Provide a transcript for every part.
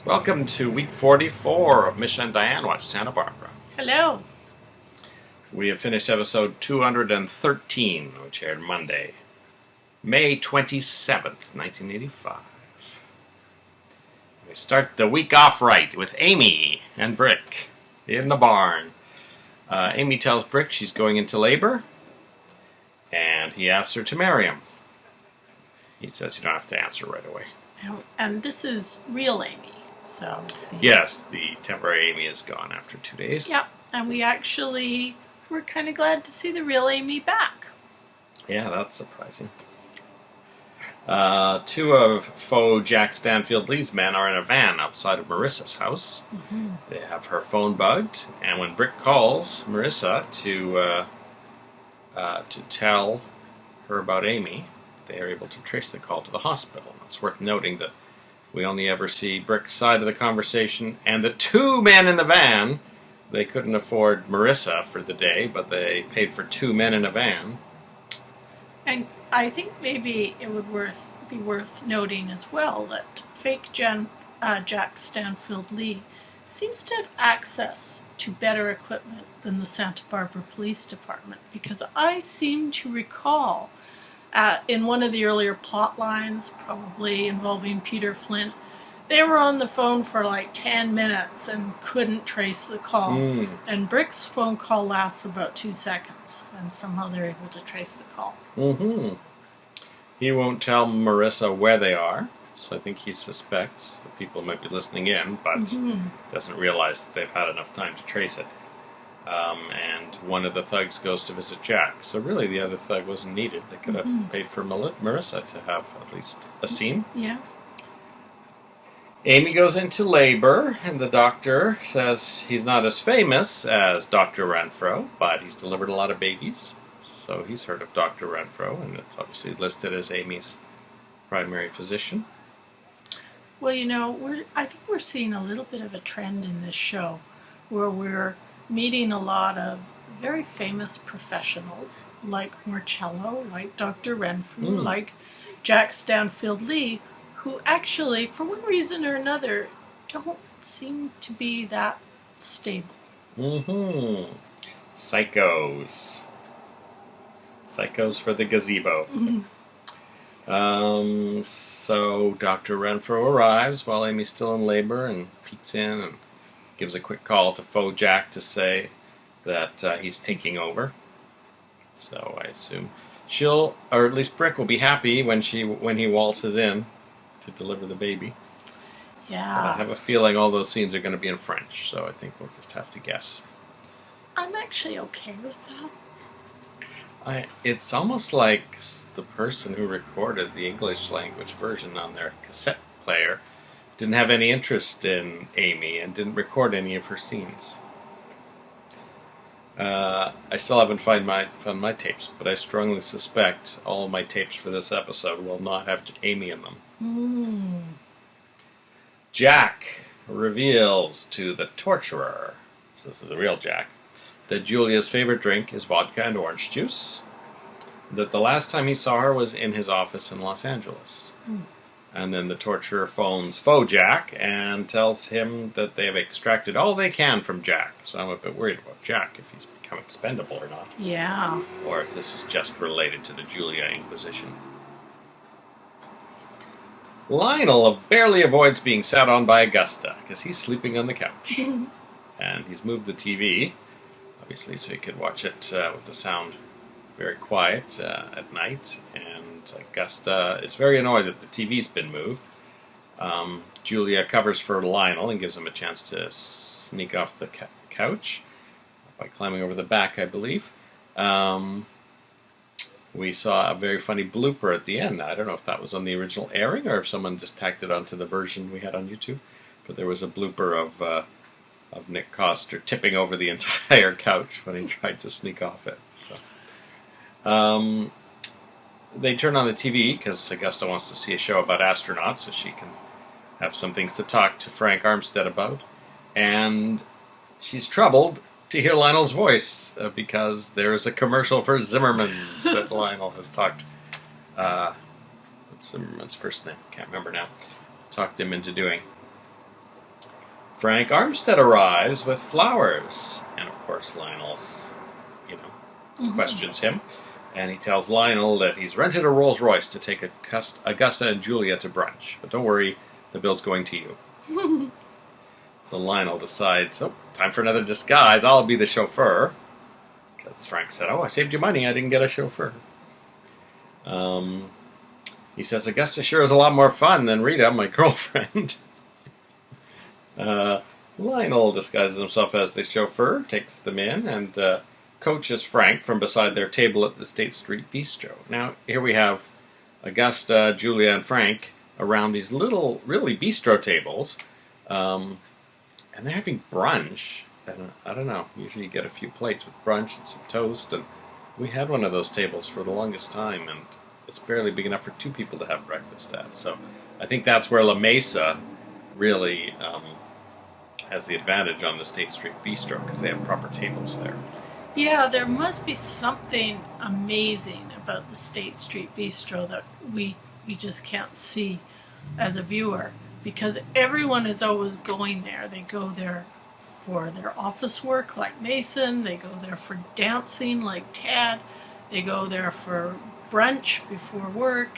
Welcome to week 44 of Misha Dianne Watch Santa Barbara. Hello. We have finished episode 213, which aired Monday, May 27th, 1985. We start the week off right with Amy and Brick in the barn. Amy tells Brick she's going into labor, and he asks her to marry him. He says you don't have to answer right away. And this is real Amy. So Yes, the temporary Amy is gone after 2 days. Yep, and we actually were kind of glad to see the real Amy back. Yeah, that's surprising. Two of faux Jack Stanfield Lee's men are in a van outside of Marissa's house. Mm-hmm. They have her phone bugged, and when Brick calls Marissa to tell her about Amy, they are able to trace the call to the hospital. It's worth noting that we only ever see Brick's side of the conversation, and the two men in the van, they couldn't afford Marissa for the day, but they paid for two men in a van. And I think maybe it would be worth noting as well that fake Jack Stanfield Lee seems to have access to better equipment than the Santa Barbara Police Department, because I seem to recall in one of the earlier plot lines, probably involving Peter Flint, they were on the phone for like 10 minutes and couldn't trace the call. And Brick's phone call lasts about 2 seconds, and somehow they're able to trace the call. Mm-hmm. He won't tell Marissa where they are, so I think he suspects that people might be listening in, but doesn't realize that they've had enough time to trace it. And one of the thugs goes to visit Jack. So really the other thug wasn't needed. They could have paid for Marissa to have at least a scene. Yeah. Amy goes into labor, and the doctor says he's not as famous as Dr. Renfro, but he's delivered a lot of babies. So he's heard of Dr. Renfro, and it's obviously listed as Amy's primary physician. Well, I think we're seeing a little bit of a trend in this show where we're meeting a lot of very famous professionals like Marcello, like Dr. Renfrew, like Jack Stanfield Lee, who actually, for one reason or another, don't seem to be that stable. Psychos. Psychos for the gazebo. So Dr. Renfro arrives while Amy's still in labor and peeks in and gives a quick call to faux Jack to say that he's taking over. So I assume she'll, or at least Brick will be happy when he waltzes in to deliver the baby. Yeah. But I have a feeling all those scenes are going to be in French, so I think we'll just have to guess. I'm actually okay with that. It's almost like the person who recorded the English language version on their cassette player didn't have any interest in Amy and didn't record any of her scenes. I still haven't found my tapes, but I strongly suspect all of my tapes for this episode will not have Amy in them. Jack reveals to the torturer, so this is the real Jack, that Julia's favorite drink is vodka and orange juice, that the last time he saw her was in his office in Los Angeles. And then the torturer phones faux Jack and tells him that they have extracted all they can from Jack. So I'm a bit worried about Jack, if he's become expendable or not. Yeah. Or if this is just related to the Julia Inquisition. Lionel barely avoids being sat on by Augusta, because he's sleeping on the couch. And he's moved the TV, obviously, so he could watch it with the sound very quiet at night, and Augusta is very annoyed that the TV's been moved. Julia covers for Lionel and gives him a chance to sneak off the couch by climbing over the back, I believe. We saw a very funny blooper at the end. I don't know if that was on the original airing or if someone just tacked it onto the version we had on YouTube, but there was a blooper of Nick Coster tipping over the entire couch when he tried to sneak off it. So. They turn on the TV because Augusta wants to see a show about astronauts so she can have some things to talk to Frank Armstead about. And she's troubled to hear Lionel's voice because there is a commercial for Zimmerman's that Lionel has talked. What's Zimmerman's first name? Can't remember now. Talked him into doing. Frank Armstead arrives with flowers. And of course Lionel's, questions him. And he tells Lionel that he's rented a Rolls Royce to take Augusta and Julia to brunch. But don't worry, the bill's going to you. So Lionel decides, time for another disguise. I'll be the chauffeur. Because Frank said, I saved you money. I didn't get a chauffeur. He says, Augusta sure is a lot more fun than Rita, my girlfriend. Lionel disguises himself as the chauffeur, takes them in, and coaches Frank from beside their table at the State Street Bistro. Now, here we have Augusta, Julia, and Frank around these little, really bistro tables, and they're having brunch. And I don't know, usually you get a few plates with brunch and some toast, and we had one of those tables for the longest time, and it's barely big enough for two people to have breakfast at. So I think that's where La Mesa really has the advantage on the State Street Bistro, because they have proper tables there. Yeah, there must be something amazing about the State Street Bistro that we just can't see as a viewer, because everyone is always going there. They go there for their office work like Mason, they go there for dancing like Tad, they go there for brunch before work,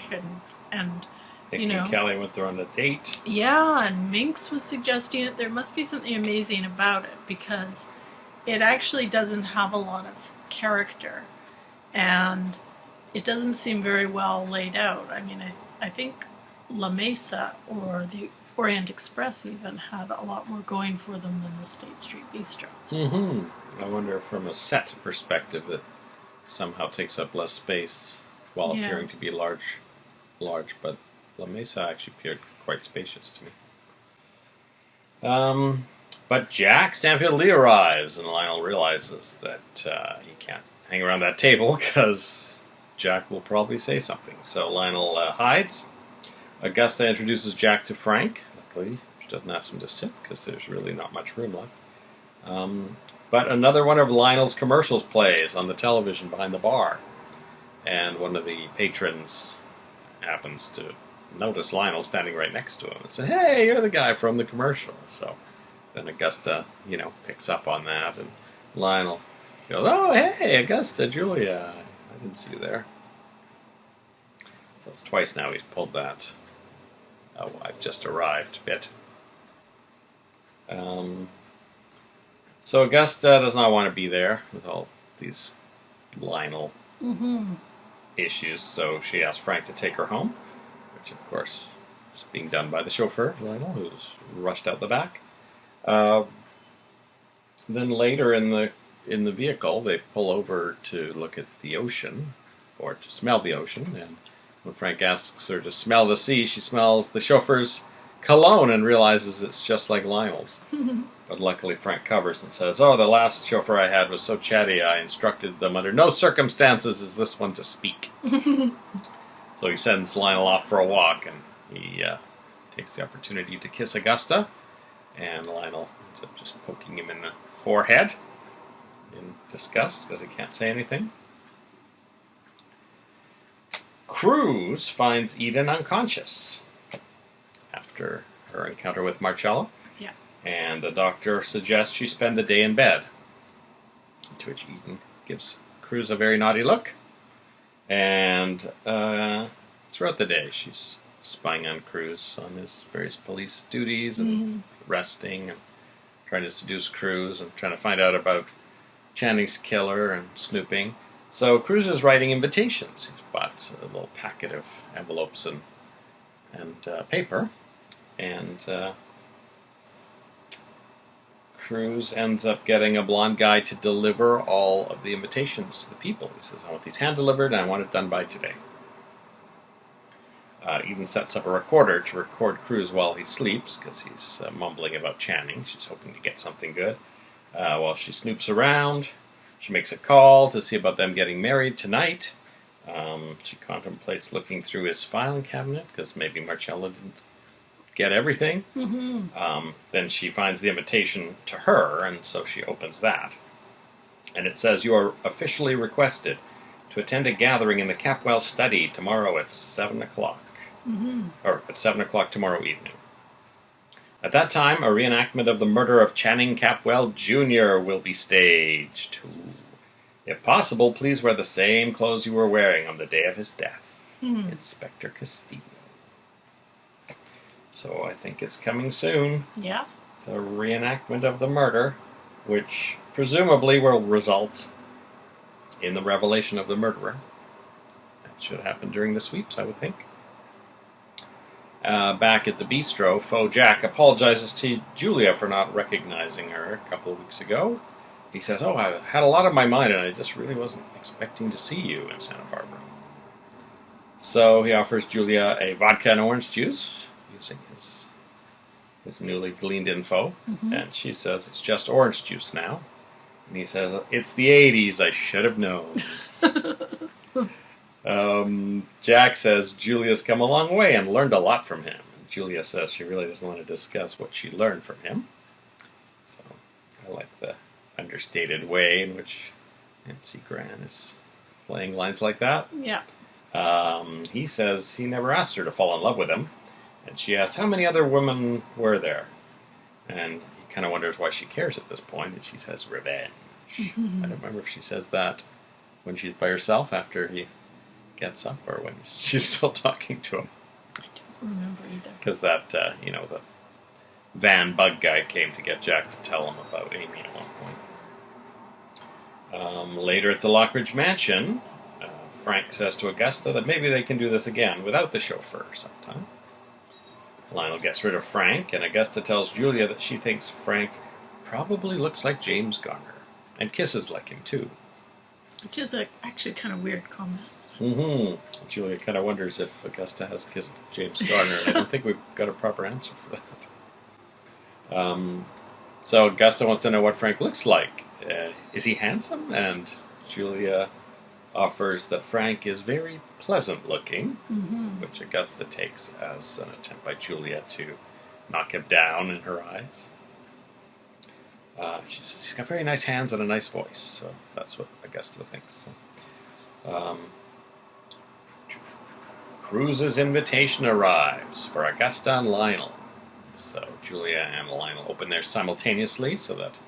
and Kelly went there on a date. Yeah, and Minx was suggesting it. There must be something amazing about it, because it actually doesn't have a lot of character, and it doesn't seem very well laid out. I mean, I think La Mesa or the Orient Express even had a lot more going for them than the State Street Bistro. I wonder, from a set perspective, it somehow takes up less space while appearing to be large, but La Mesa actually appeared quite spacious to me. But Jack Stanfield Lee arrives, and Lionel realizes that he can't hang around that table because Jack will probably say something. So Lionel hides. Augusta introduces Jack to Frank. Luckily, she doesn't ask him to sit because there's really not much room left. But another one of Lionel's commercials plays on the television behind the bar. And one of the patrons happens to notice Lionel standing right next to him and say, "Hey, you're the guy from the commercial." So then Augusta, picks up on that, and Lionel goes, "Oh, hey, Augusta, Julia, I didn't see you there." So it's twice now he's pulled that, I've just arrived bit. So Augusta does not want to be there with all these Lionel issues, so she asks Frank to take her home, which of course is being done by the chauffeur, Lionel, who's rushed out the back. Then later in the vehicle, they pull over to look at the ocean, or to smell the ocean, and when Frank asks her to smell the sea, she smells the chauffeur's cologne and realizes it's just like Lionel's. But luckily Frank covers and says, "Oh, the last chauffeur I had was so chatty, I instructed them under no circumstances is this one to speak." So he sends Lionel off for a walk, and he takes the opportunity to kiss Augusta, and Lionel ends up just poking him in the forehead in disgust because he can't say anything. Cruz finds Eden unconscious after her encounter with Marcello. Yeah. And the doctor suggests she spend the day in bed. To which Eden gives Cruz a very naughty look. And throughout the day, she's spying on Cruz on his various police duties and arresting and trying to seduce Cruz and trying to find out about Channing's killer and snooping. So Cruz is writing invitations. He's bought a little packet of envelopes and paper, and Cruz ends up getting a blonde guy to deliver all of the invitations to the people. He says, "I want these hand-delivered, and I want it done by today." Eden sets up a recorder to record Cruz while he sleeps, because he's mumbling about Channing. She's hoping to get something good. While she snoops around, she makes a call to see about them getting married tonight. She contemplates looking through his filing cabinet, because maybe Marcello didn't get everything. Then she finds the invitation to her, and so she opens that. And it says, "You are officially requested to attend a gathering in the Capwell study tomorrow at 7 o'clock. Or at 7 o'clock tomorrow evening. At that time, a reenactment of the murder of Channing Capwell Jr. will be staged. Ooh. If possible, please wear the same clothes you were wearing on the day of his death. Inspector Castillo. So I think it's coming soon. Yeah. The reenactment of the murder, which presumably will result in the revelation of the murderer. That should happen during the sweeps, I would think. Back at the bistro, Faux Jack apologizes to Julia for not recognizing her a couple of weeks ago. He says, I had a lot on my mind and I just really wasn't expecting to see you in Santa Barbara. So he offers Julia a vodka and orange juice, using his newly gleaned info. And she says, it's just orange juice now. And he says, it's the 80s, I should have known. Jack says Julia's come a long way and learned a lot from him. And Julia says she really doesn't want to discuss what she learned from him. So I like the understated way in which Nancy Gran is playing lines like that. Yeah. He says he never asked her to fall in love with him. And she asks, how many other women were there? And he kind of wonders why she cares at this point. And she says, revenge. I don't remember if she says that when she's by herself after he gets up or when she's still talking to him. I don't remember either. Because that, the Van Bug guy came to get Jack to tell him about Amy at one point. Later at the Lockridge Mansion, Frank says to Augusta that maybe they can do this again without the chauffeur sometime. Lionel gets rid of Frank, and Augusta tells Julia that she thinks Frank probably looks like James Garner, and kisses like him too. Which is actually kind of weird comment. Julia kind of wonders if Augusta has kissed James Garner, and I don't think we've got a proper answer for that. So Augusta wants to know what Frank looks like. Is he handsome? And Julia offers that Frank is very pleasant looking, which Augusta takes as an attempt by Julia to knock him down in her eyes. She says he's got very nice hands and a nice voice, so that's what Augusta thinks. Cruz's invitation arrives for Augusta and Lionel. So Julia and Lionel open theirs simultaneously so that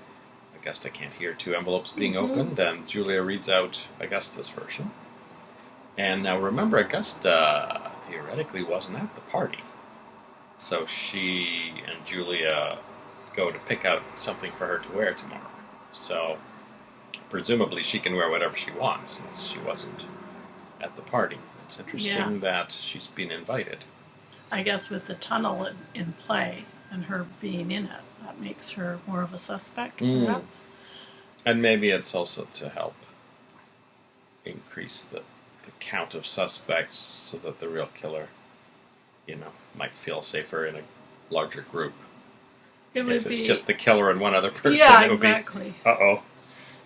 Augusta can't hear two envelopes being opened, and Julia reads out Augusta's version. And now remember, Augusta theoretically wasn't at the party. So she and Julia go to pick out something for her to wear tomorrow. So presumably she can wear whatever she wants since she wasn't at the party. It's interesting that she's been invited. I guess with the tunnel in play and her being in it, that makes her more of a suspect, perhaps. And maybe it's also to help increase the count of suspects so that the real killer, might feel safer in a larger group. If it's just the killer and one other person. Yeah, exactly. Uh-oh.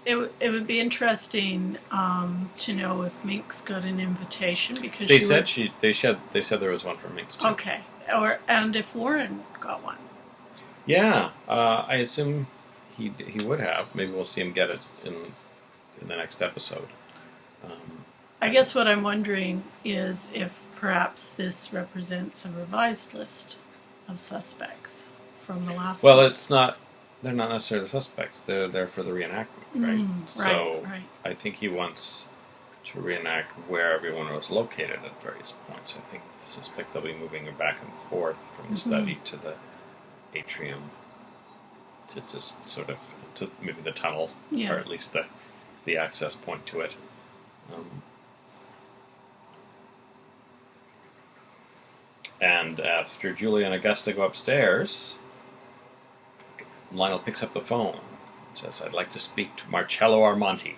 It would be interesting to know if Minx got an invitation because they said there was one for Minx too. Okay, and if Warren got one. Yeah, I assume he would have. Maybe we'll see him get it in the next episode. I guess what I'm wondering is if perhaps this represents a revised list of suspects from the last. Well, it's not. They're not necessarily suspects. They're there for the reenactment, right? Right. I think he wants to reenact where everyone was located at various points. I think the suspect they'll be moving back and forth from the study to the atrium to just sort of to maybe the tunnel, or at least the access point to it. And after Julia and Augusta go upstairs, Lionel picks up the phone and says, I'd like to speak to Marcello Armonti.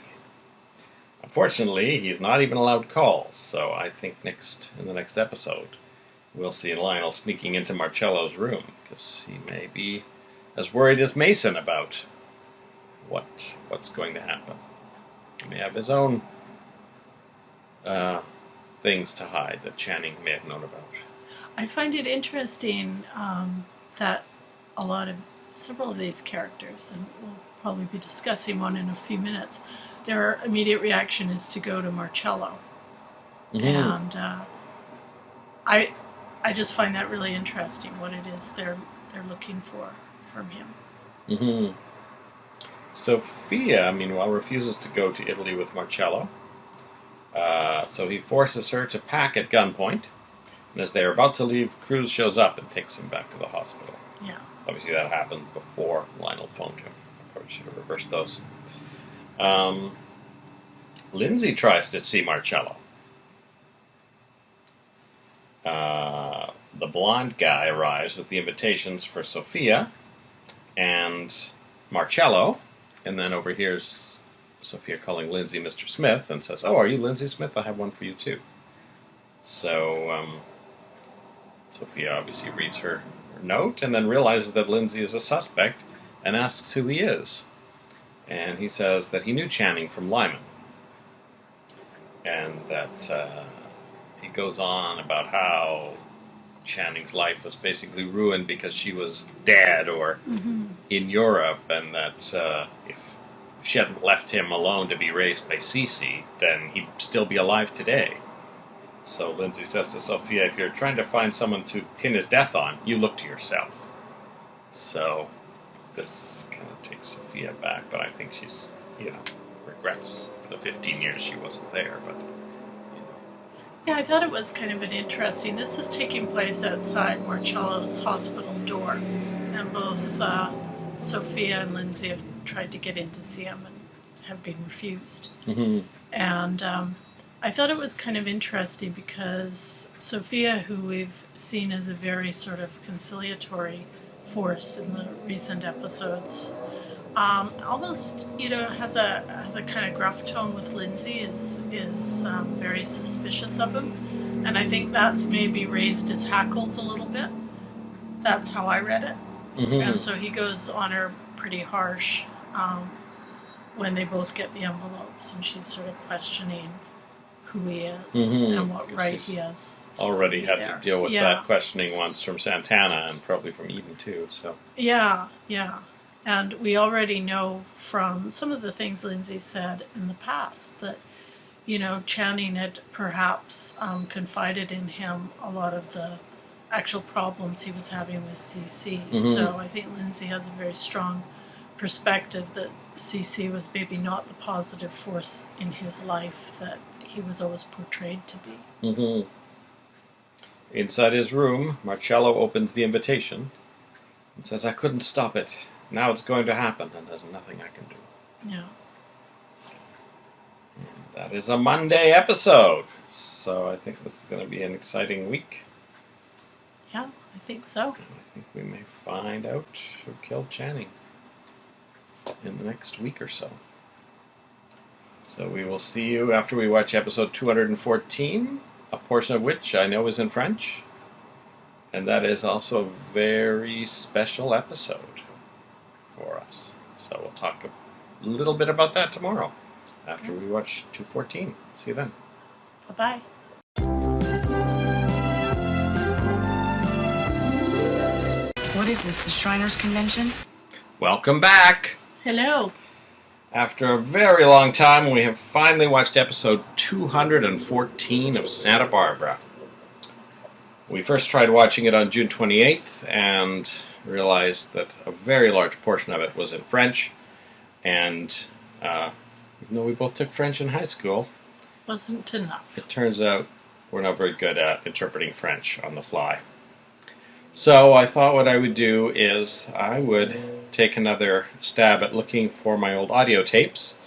Unfortunately, he's not even allowed calls, so I think in the next episode, we'll see Lionel sneaking into Marcello's room, because he may be as worried as Mason about what's going to happen. He may have his own things to hide that Channing may have known about. I find it interesting that several of these characters, and we'll probably be discussing one in a few minutes, their immediate reaction is to go to Marcello. And I just find that really interesting, what it is they're they're looking for from him. Mm-hmm. Sophia, meanwhile, refuses to go to Italy with Marcello. So he forces her to pack at gunpoint. And as they are about to leave, Cruz shows up and takes him back to the hospital. Yeah. Obviously, that happened before Lionel phoned him. I probably should have reversed those. Lindsay tries to see Marcello. The blonde guy arrives with the invitations for Sophia and Marcello, and then overhears Sophia calling Lindsay Mr. Smith and says, "Oh, are you Lindsay Smith? I have one for you too." So Sophia obviously reads her note and then realizes that Lindsay is a suspect and asks who he is. And he says that he knew Channing from Lyman. And that he goes on about how Channing's life was basically ruined because she was dead or in Europe, and that if she hadn't left him alone to be raised by Cece, then he'd still be alive today. So Lindsay says to Sophia, if you're trying to find someone to pin his death on, you look to yourself. So this kind of takes Sophia back, but I think she's, regrets the 15 years she wasn't there, but... Yeah, I thought it was kind of an interesting. This is taking place outside Marcello's hospital door, and both Sophia and Lindsay have tried to get in to see him and have been refused. Mm-hmm. And I thought it was kind of interesting because Sophia, who we've seen as a very sort of conciliatory force in the recent episodes, almost has a kind of gruff tone with Lindsay, is very suspicious of him, and I think that's maybe raised his hackles a little bit. That's how I read it. Mm-hmm. And so he goes on her pretty harsh when they both get the envelopes, and she's sort of questioning who he is and what right he has. Already had to deal with that questioning once from Santana and probably from Eden too. So yeah. And we already know from some of the things Lindsay said in the past that, Channing had perhaps confided in him a lot of the actual problems he was having with CC. Mm-hmm. So I think Lindsay has a very strong perspective that CC was maybe not the positive force in his life that he was always portrayed to be. Mm-hmm. Inside his room, Marcello opens the invitation and says, "I couldn't stop it. Now it's going to happen, and there's nothing I can do." Yeah. And that is a Monday episode. So I think this is going to be an exciting week. Yeah, I think so. I think we may find out who killed Channing in the next week or so. So we will see you after we watch episode 214, a portion of which I know is in French. And that is also a very special episode for us. So we'll talk a little bit about that tomorrow after we watch 214. See you then. Bye-bye. What is this, the Shriners Convention? Welcome back. Hello. After a very long time, we have finally watched episode 214 of Santa Barbara. We first tried watching it on June 28th and realized that a very large portion of it was in French. And even though we both took French in high school, wasn't enough. It turns out we're not very good at interpreting French on the fly. So I thought what I would do is I would take another stab at looking for my old audio tapes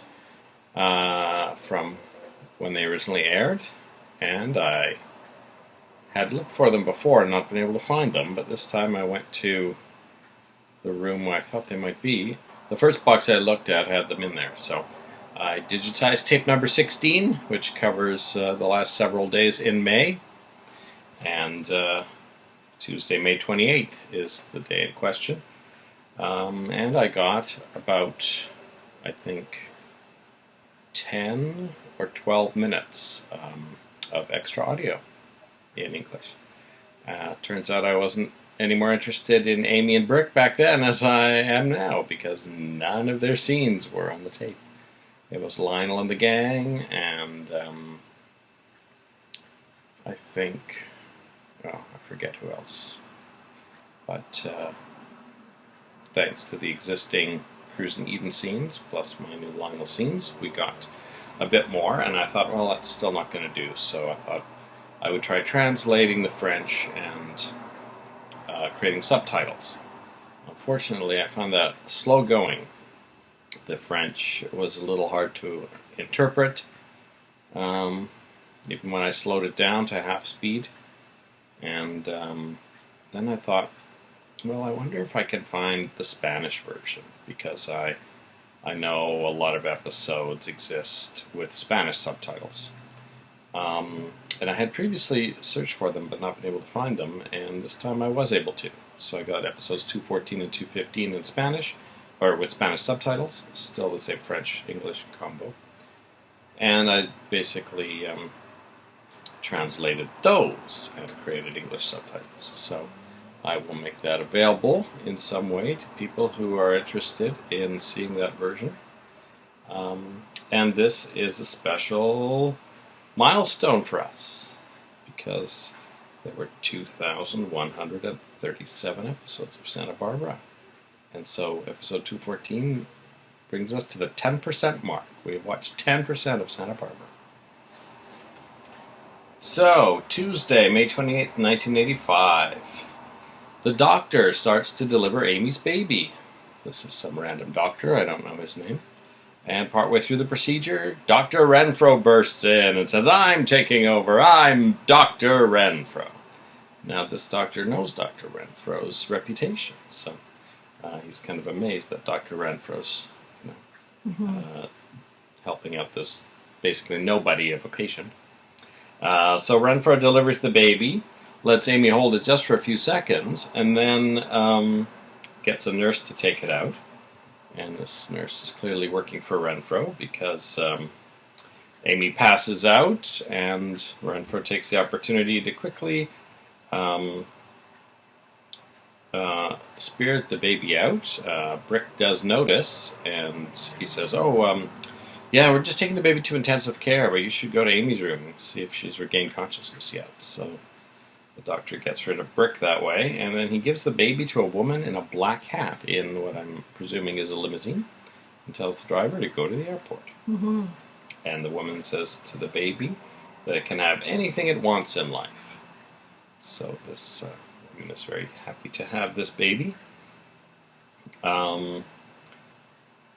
from when they originally aired. And I had looked for them before and not been able to find them, but this time I went to the room where I thought they might be. The first box I looked at had them in there, so I digitized tape number 16, which covers the last several days in May, and Tuesday, May 28th is the day in question. And I got about, I think, 10 or 12 minutes of extra audio in English. Turns out I wasn't any more interested in Amy and Brick back then as I am now, because none of their scenes were on the tape. It was Lionel and the gang, and I think, I forget who else. But thanks to the existing Cruz and Eden scenes, plus my new Lionel scenes, we got a bit more, and I thought, well, that's still not going to do, so I thought I would try translating the French and creating subtitles. Unfortunately, I found that slow going. The French was a little hard to interpret, even when I slowed it down to half speed. And then I thought, well, I wonder if I can find the Spanish version, because I know a lot of episodes exist with Spanish subtitles. And I had previously searched for them but not been able to find them, and this time I was able to. So I got episodes 214 and 215 in Spanish, or with Spanish subtitles, still the same French-English combo. And I basically translated those and created English subtitles. So I will make that available in some way to people who are interested in seeing that version. And this is a special milestone for us, because there were 2,137 episodes of Santa Barbara. And so episode 214 brings us to the 10% mark. We have watched 10% of Santa Barbara. So, Tuesday, May 28th, 1985. The doctor starts to deliver Amy's baby. This is some random doctor, I don't know his name. And partway through the procedure, Dr. Renfro bursts in and says, "I'm taking over. I'm Dr. Renfro." Now, this doctor knows Dr. Renfro's reputation, so he's kind of amazed that Dr. Renfro's helping out this basically nobody of a patient. So Renfro delivers the baby, lets Amy hold it just for a few seconds, and then gets a nurse to take it out. And this nurse is clearly working for Renfro, because Amy passes out, and Renfro takes the opportunity to quickly spirit the baby out. Brick does notice, and he says, yeah, we're just taking the baby to intensive care, but you should go to Amy's room and see if she's regained consciousness yet. So the doctor gets rid of Brick that way, and then he gives the baby to a woman in a black hat in what I'm presuming is a limousine, and tells the driver to go to the airport. Mm-hmm. And the woman says to the baby that it can have anything it wants in life. So this woman is very happy to have this baby.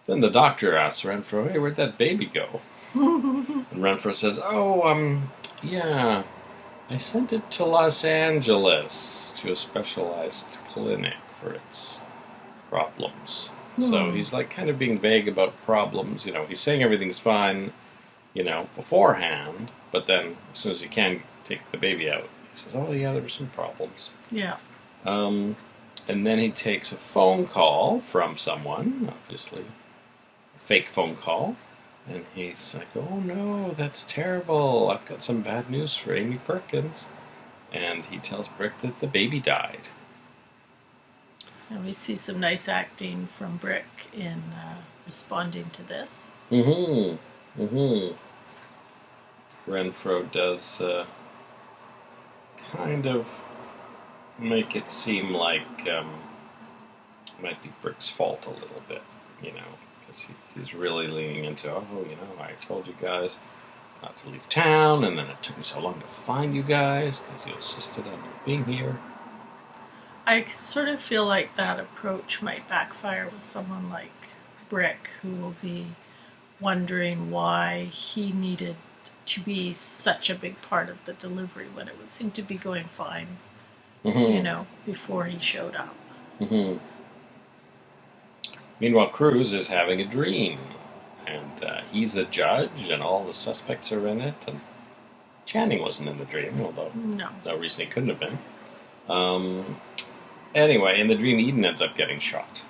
Then the doctor asks Renfro, "Hey, where'd that baby go?" And Renfro says, yeah, I sent it to Los Angeles to a specialized clinic for its problems. So he's like kind of being vague about problems. You know, he's saying everything's fine, beforehand, but then as soon as he can take the baby out, he says, "Oh yeah, there were some problems." Yeah. And then he takes a phone call from someone, obviously a fake phone call, and he's like, "Oh no, that's terrible. I've got some bad news for Amy Perkins." And he tells Brick that the baby died. And we see some nice acting from Brick in responding to this. Renfro does kind of make it seem like it might be Brick's fault a little bit, because he's really leaning into, I told you guys not to leave town, and then it took me so long to find you guys because you insisted on being here. I sort of feel like that approach might backfire with someone like Brick, who will be wondering why he needed to be such a big part of the delivery when it would seem to be going fine, before he showed up. Meanwhile, Cruz is having a dream, and he's the judge, and all the suspects are in it, and Channing wasn't in the dream, although no reason he couldn't have been. Anyway, in the dream, Eden ends up getting shot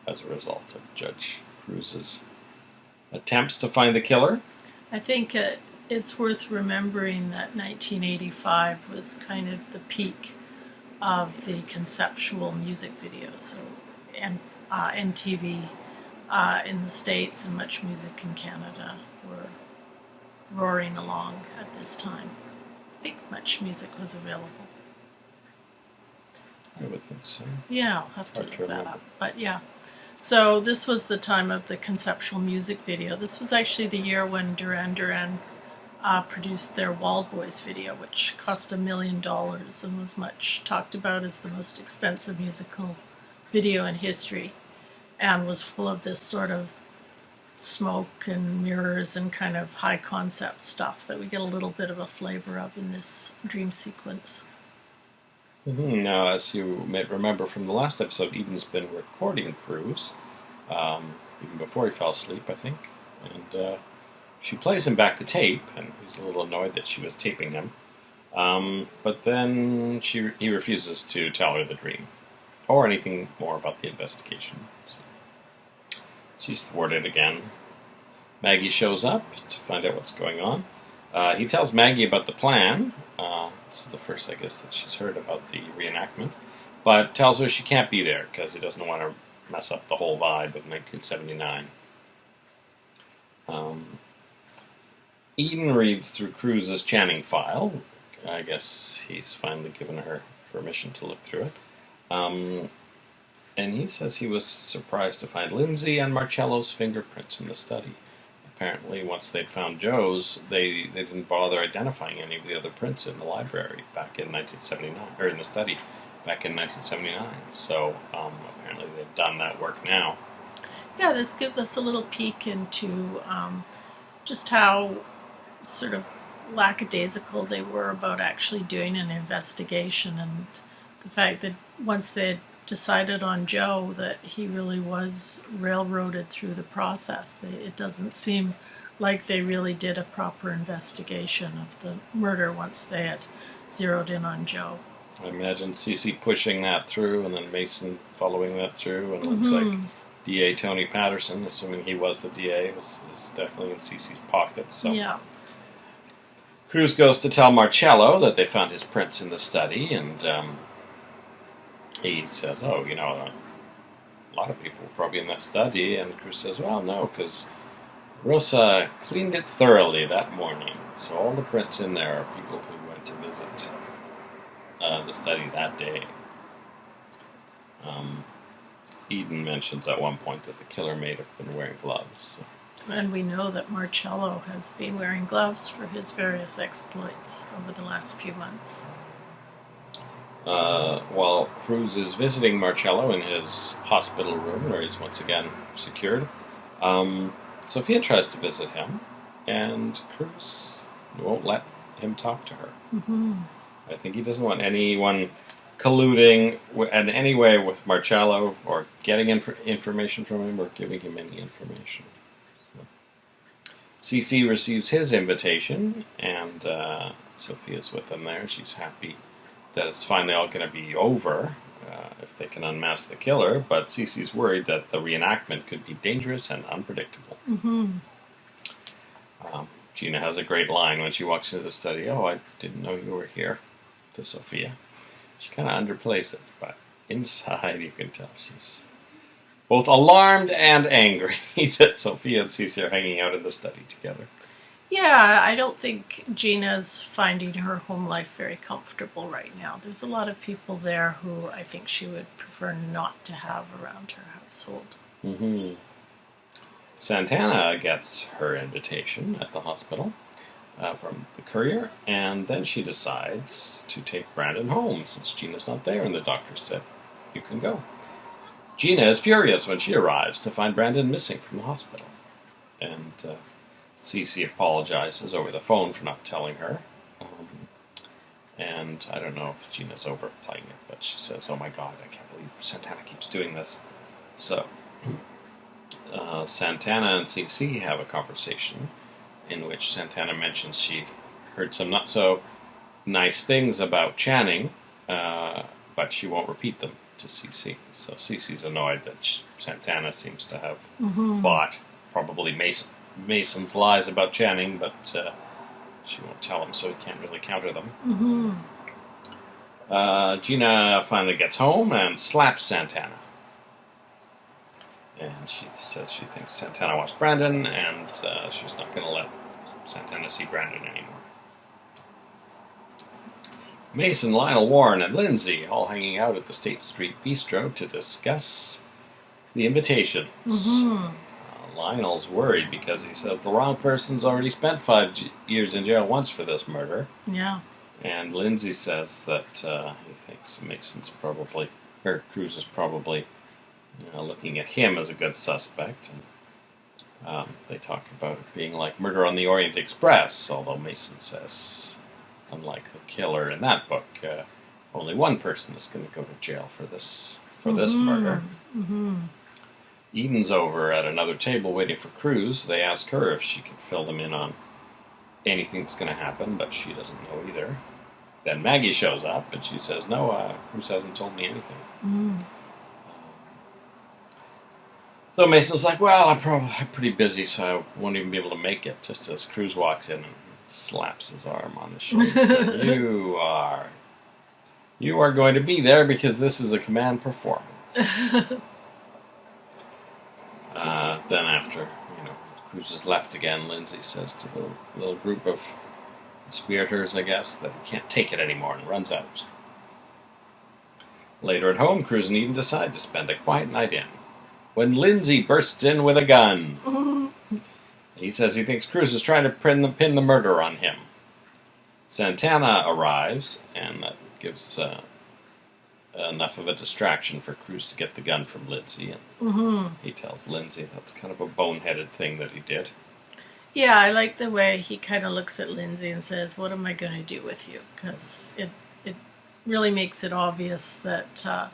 as a result of Judge Cruz's attempts to find the killer. I think it's worth remembering that 1985 was kind of the peak of the conceptual music videos. So, and MTV in the States and Much Music in Canada were roaring along at this time. I think Much Music was available. I would think so. Yeah, I'll have to Hard look to that remember. up. But yeah. So this was the time of the conceptual music video. This was actually the year when Duran Duran produced their Wild Boys video, which cost $1 million and was much talked about as the most expensive musical video in history, and was full of this sort of smoke and mirrors and kind of high concept stuff that we get a little bit of a flavor of in this dream sequence. Now, as you may remember from the last episode, Eden's been recording Cruz, even before he fell asleep, I think. And she plays him back to tape, and he's a little annoyed that she was taping him. But then he refuses to tell her the dream, or anything more about the investigation. So she's thwarted again. Maggie shows up to find out what's going on. He tells Maggie about the plan. This is the first, I guess, that she's heard about the reenactment. But tells her she can't be there because he doesn't want to mess up the whole vibe of 1979. Eden reads through Cruz's Channing file. I guess he's finally given her permission to look through it. And he says he was surprised to find Lindsay and Marcello's fingerprints in the study. Apparently, once they'd found Joe's, they didn't bother identifying any of the other prints in the library back in 1979, or in the study back in 1979. So apparently they've done that work now. Yeah, this gives us a little peek into just how sort of lackadaisical they were about actually doing an investigation, and the fact that once they had decided on Joe, that he really was railroaded through the process. It doesn't seem like they really did a proper investigation of the murder once they had zeroed in on Joe. I imagine Cece pushing that through, and then Mason following that through, and it looks like DA Tony Patterson, assuming he was the DA, is definitely in Cece's pocket. So. Yeah. Cruz goes to tell Marcello that they found his prints in the study, and he says, oh, a lot of people were probably in that study. And Cruz says, well, no, because Rosa cleaned it thoroughly that morning. So all the prints in there are people who went to visit the study that day. Eden mentions at one point that the killer may have been wearing gloves. And we know that Marcello has been wearing gloves for his various exploits over the last few months. While Cruz is visiting Marcello in his hospital room, where he's once again secured, Sophia tries to visit him, and Cruz won't let him talk to her. Mm-hmm. I think he doesn't want anyone colluding in any way with Marcello, or getting information from him, or giving him any information. Cece receives his invitation, and Sophia's with them there. She's happy that it's finally all going to be over if they can unmask the killer, but Cece's worried that the reenactment could be dangerous and unpredictable. Mm-hmm. Gina has a great line when she walks into the study. Oh, I didn't know you were here, to Sophia. She kind of underplays it, but inside you can tell she's both alarmed and angry that Sophia and Cece are hanging out in the study together. Yeah, I don't think Gina's finding her home life very comfortable right now. There's a lot of people there who I think she would prefer not to have around her household. Mm-hmm. Santana gets her invitation at the hospital from the courier, and then she decides to take Brandon home since Gina's not there, and the doctor said, you can go. Gina is furious when she arrives to find Brandon missing from the hospital, and Cece apologizes over the phone for not telling her. And I don't know if Gina's overplaying it, but she says, oh my god, I can't believe Santana keeps doing this. So, Santana and Cece have a conversation in which Santana mentions she heard some not so nice things about Channing, but she won't repeat them to Cece. So Cece's annoyed that Santana seems to have bought probably Mason's lies about Channing, but she won't tell him, so he can't really counter them. Mm-hmm. Gina finally gets home and slaps Santana. And she says she thinks Santana wants Brandon, and she's not going to let Santana see Brandon anymore. Mason, Lionel, Warren, and Lindsay all hanging out at the State Street Bistro to discuss the invitations. Lionel's worried because he says the wrong person's already spent 5 years in jail once for this murder. Yeah. And Lindsay says that he thinks Cruz is probably looking at him as a good suspect. And they talk about it being like Murder on the Orient Express, although Mason says, unlike the killer in that book, only one person is going to go to jail for this murder. Eden's over at another table waiting for Cruz. They ask her if she can fill them in on anything that's going to happen, but she doesn't know either. Then Maggie shows up, and she says, no, Cruz hasn't told me anything. So Mason's like, well, I'm pretty busy, so I won't even be able to make it, just as Cruz walks in and slaps his arm on the shoulder. Says, you are going to be there because this is a command performance. Then after, Cruz is left again, Lindsay says to the little group of conspirators, I guess, that he can't take it anymore and runs out. Later at home, Cruz and Eden decide to spend a quiet night in, when Lindsay bursts in with a gun. He says he thinks Cruz is trying to pin the murder on him. Santana arrives, and that gives enough of a distraction for Cruz to get the gun from Lindsay. And he tells Lindsay that's kind of a boneheaded thing that he did. Yeah, I like the way he kind of looks at Lindsay and says, what am I going to do with you? Because it really makes it obvious that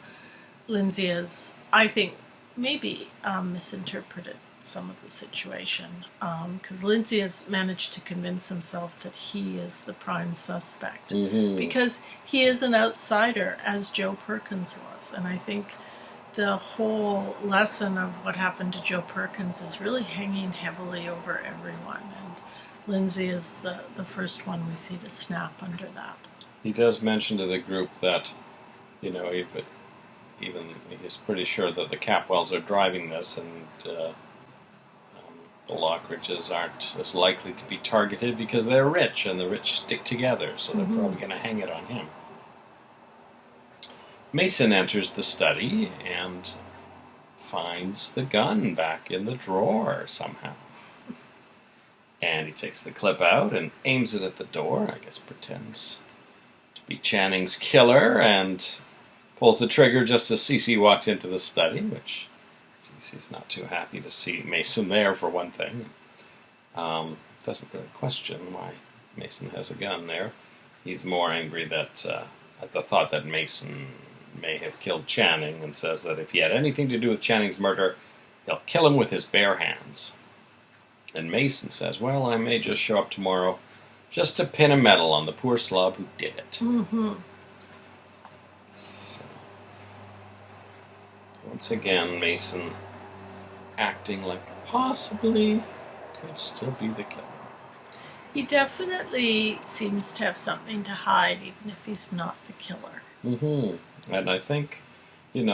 Lindsay has, I think, maybe misinterpreted some of the situation. Because Lindsay has managed to convince himself that he is the prime suspect. Because he is an outsider, as Joe Perkins was. And I think the whole lesson of what happened to Joe Perkins is really hanging heavily over everyone. And Lindsay is the first one we see to snap under that. He does mention to the group that, even he's pretty sure that the Capwells are driving this, and the Lockridges aren't as likely to be targeted because they're rich, and the rich stick together, so they're probably going to hang it on him. Mason enters the study and finds the gun back in the drawer somehow. And he takes the clip out and aims it at the door, I guess pretends to be Channing's killer, and pulls the trigger just as Cece walks into the study, which Cece's not too happy to see Mason there, for one thing. Doesn't really question why Mason has a gun there. He's more angry that at the thought that Mason may have killed Channing, and says that if he had anything to do with Channing's murder, he'll kill him with his bare hands. And Mason says, well, I may just show up tomorrow just to pin a medal on the poor slob who did it. So, once again, Mason acting like possibly could still be the killer. He definitely seems to have something to hide, even if he's not the killer. And I think,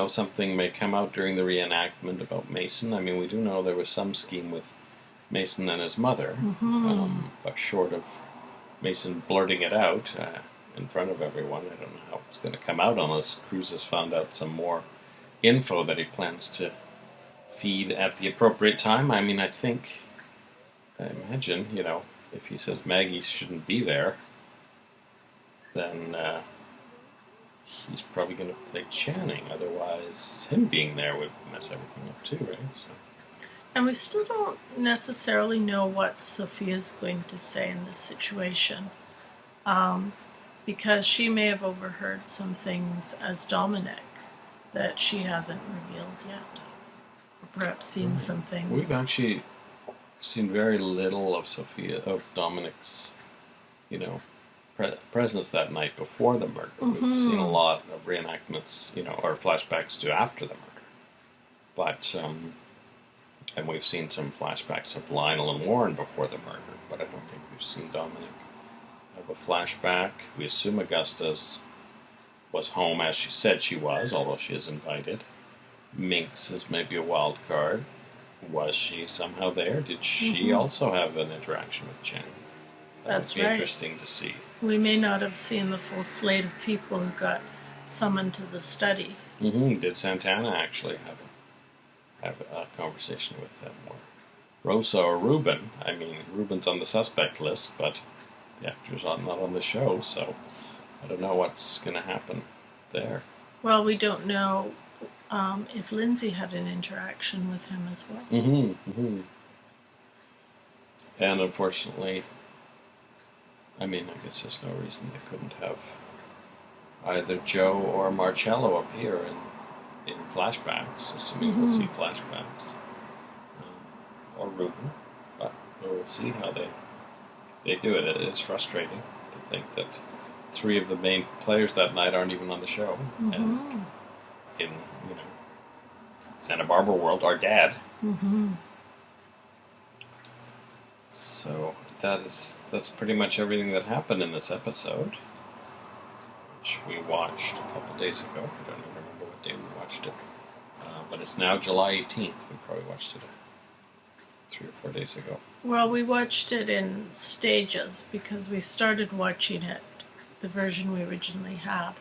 something may come out during the reenactment about Mason. I mean, we do know there was some scheme with Mason and his mother, but short of Mason blurting it out in front of everyone, I don't know how it's going to come out unless Cruz has found out some more info that he plans to feed at the appropriate time. I mean, I imagine, if he says Maggie shouldn't be there, then he's probably going to play Channing. Otherwise, him being there would mess everything up too, right? So. And we still don't necessarily know what Sophia's going to say in this situation. Because she may have overheard some things as Dominic that she hasn't revealed yet. Or perhaps seen some things. We've actually seen very little of Dominic's, presence that night before the murder. We've seen a lot of reenactments, or flashbacks to after the murder. But, and we've seen some flashbacks of Lionel and Warren before the murder, but I don't think we've seen Dominic have a flashback. We assume Augustus was home as she said she was, although she is invited. Minx is maybe a wild card. Was she somehow there? Did she also have an interaction with Channing? That would be interesting to see. We may not have seen the full slate of people who got summoned to the study. Did Santana actually have a conversation with him? Or Rosa or Ruben? I mean, Ruben's on the suspect list, but the actor's not on the show, so I don't know what's going to happen there. Well, we don't know if Lindsay had an interaction with him as well. And unfortunately, I mean, I guess there's no reason they couldn't have either Joe or Marcello appear in flashbacks, assuming we'll see flashbacks, or Ruben, but we'll see how they do it. It is frustrating to think that 3 of the main players that night aren't even on the show, and in Santa Barbara world are dead. So that's pretty much everything that happened in this episode, which we watched a couple days ago. I don't even remember what day we watched it, but it's now July 18th. We probably watched it 3 or 4 days ago. Well, we watched it in stages because we started watching it, the version we originally had,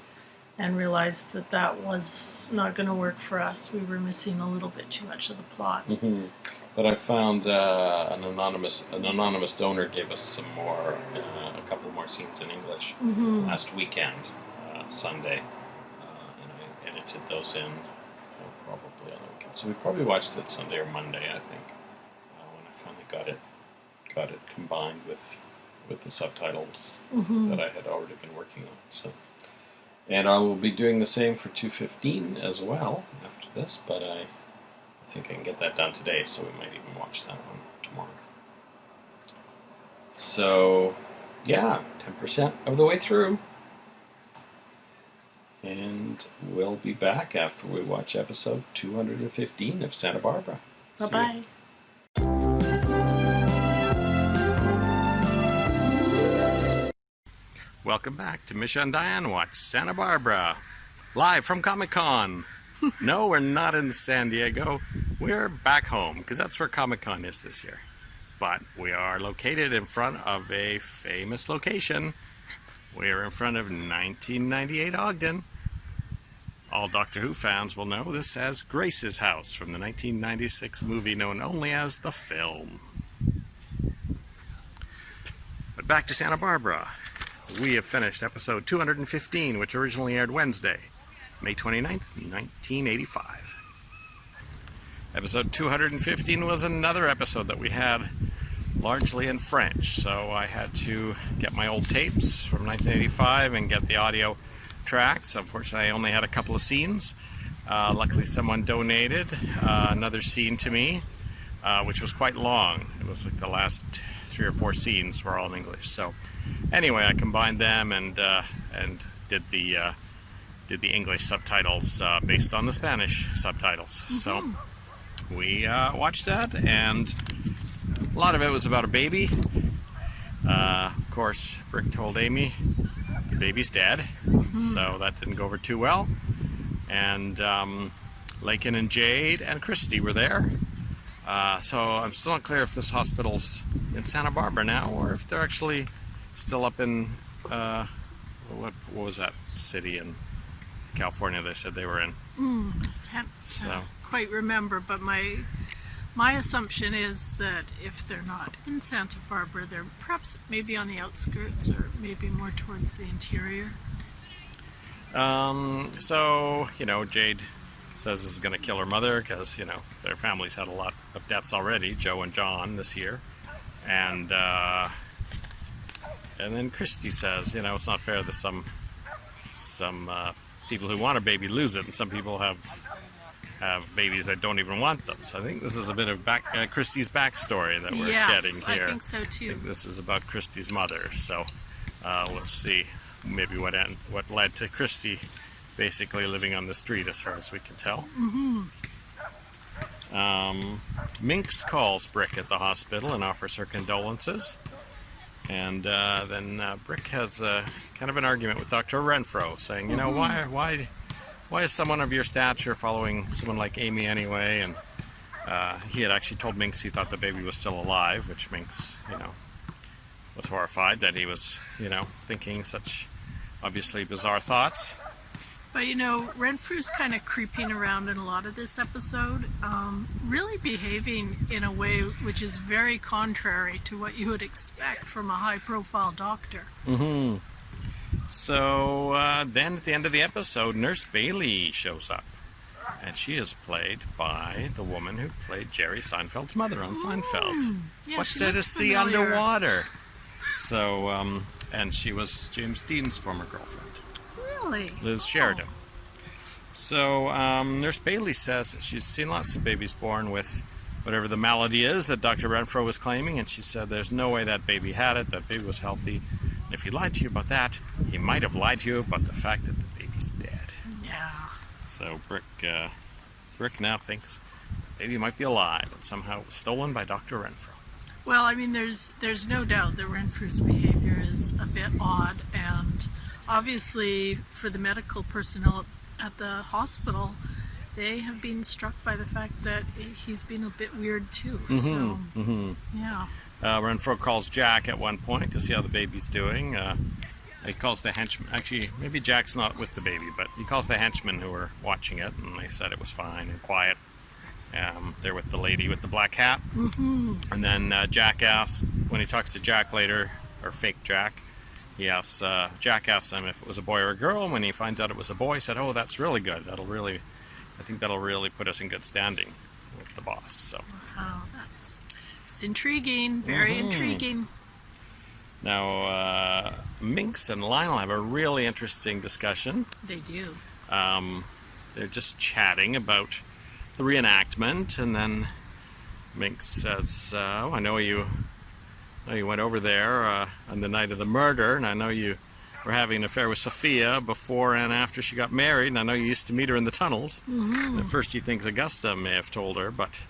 and realized that was not going to work for us. We were missing a little bit too much of the plot. But I found an anonymous donor gave us some more, a couple more scenes in English last weekend, Sunday, and I edited those in probably on the weekend. So we probably watched it Sunday or Monday, I think, when I finally got it combined with the subtitles that I had already been working on. So, and I will be doing the same for 215 as well after this, but I think I can get that done today, so we might even watch that one tomorrow. So, yeah, 10% of the way through. And we'll be back after we watch episode 215 of Santa Barbara. Bye-bye. Welcome back to Misha and Dianne Watch Santa Barbara, live from Comic-Con. No, we're not in San Diego. We're back home, because that's where Comic-Con is this year. But we are located in front of a famous location. We are in front of 1998 Ogden. All Doctor Who fans will know this as Grace's house from the 1996 movie known only as The Film. But back to Santa Barbara. We have finished episode 215, which originally aired Wednesday, May 29th, 1985. Episode 215 was another episode that we had largely in French, so I had to get my old tapes from 1985 and get the audio tracks. Unfortunately, I only had a couple of scenes. Luckily, someone donated another scene to me, which was quite long. It was like the last 3 or 4 scenes were all in English. So anyway, I combined them and did the English subtitles based on the Spanish subtitles. So we watched that, and a lot of it was about a baby. Of course, Brick told Amy the baby's dead, so that didn't go over too well. And Lakin and Jade and Christy were there. So I'm still not clear if this hospital's in Santa Barbara now, or if they're actually still up in, what was that city in California they said they were in? Can't quite remember, but my assumption is that if they're not in Santa Barbara, they're perhaps maybe on the outskirts or maybe more towards the interior. So, Jade says this is going to kill her mother because, their family's had a lot of deaths already, Joe and John, this year. And then Christy says, it's not fair that some people who want a baby lose it, and some people have babies that don't even want them. So I think this is a bit of Christy's backstory that we're getting here. I think so too. I think this is about Christy's mother. So we'll see maybe what led to Christy basically living on the street, as far as we can tell. Minx calls Brick at the hospital and offers her condolences. And then Brick has kind of an argument with Dr. Renfro, saying, why is someone of your stature following someone like Amy anyway? And he had actually told Minx he thought the baby was still alive, which Minx, was horrified that he was, thinking such obviously bizarre thoughts. But Renfrew's kind of creeping around in a lot of this episode, really behaving in a way which is very contrary to what you would expect from a high-profile doctor. Mm-hmm. So then at the end of the episode, Nurse Bailey shows up. And she is played by the woman who played Jerry Seinfeld's mother on Seinfeld. Yeah, What's she there to looks see familiar. underwater? So, and she was James Dean's former girlfriend, Really? Liz Sheridan. So, Nurse Bailey says that she's seen lots of babies born with whatever the malady is that Dr. Renfro was claiming, and she said there's no way that baby had it, that baby was healthy. And if he lied to you about that, he might have lied to you about the fact that the baby's dead. Yeah. So Brick now thinks the baby might be alive, and somehow it was stolen by Dr. Renfro. Well, I mean, there's no doubt that Renfrew's behavior is a bit odd, and obviously for the medical personnel at the hospital, they have been struck by the fact that he's been a bit weird too. Yeah. Renfro calls Jack at one point to see how the baby's doing. He calls the henchman. Actually, maybe Jack's not with the baby, but he calls the henchmen who were watching it, and they said it was fine and quiet. They're with the lady with the black hat. Mm-hmm. And then Jack asks, when he talks to Jack later, or fake Jack, Jack asks him if it was a boy or a girl. And when he finds out it was a boy, he said, "Oh, that's really good. I think that'll really put us in good standing with the boss." So. Wow, it's intriguing. Very intriguing. Now, Minx and Lionel have a really interesting discussion. They do. They're just chatting about the reenactment, and then Minx says, "Oh, I know you went over there on the night of the murder, and I know you were having an affair with Sophia before and after she got married, and I know you used to meet her in the tunnels." Mm-hmm. At first he thinks Augusta may have told her, but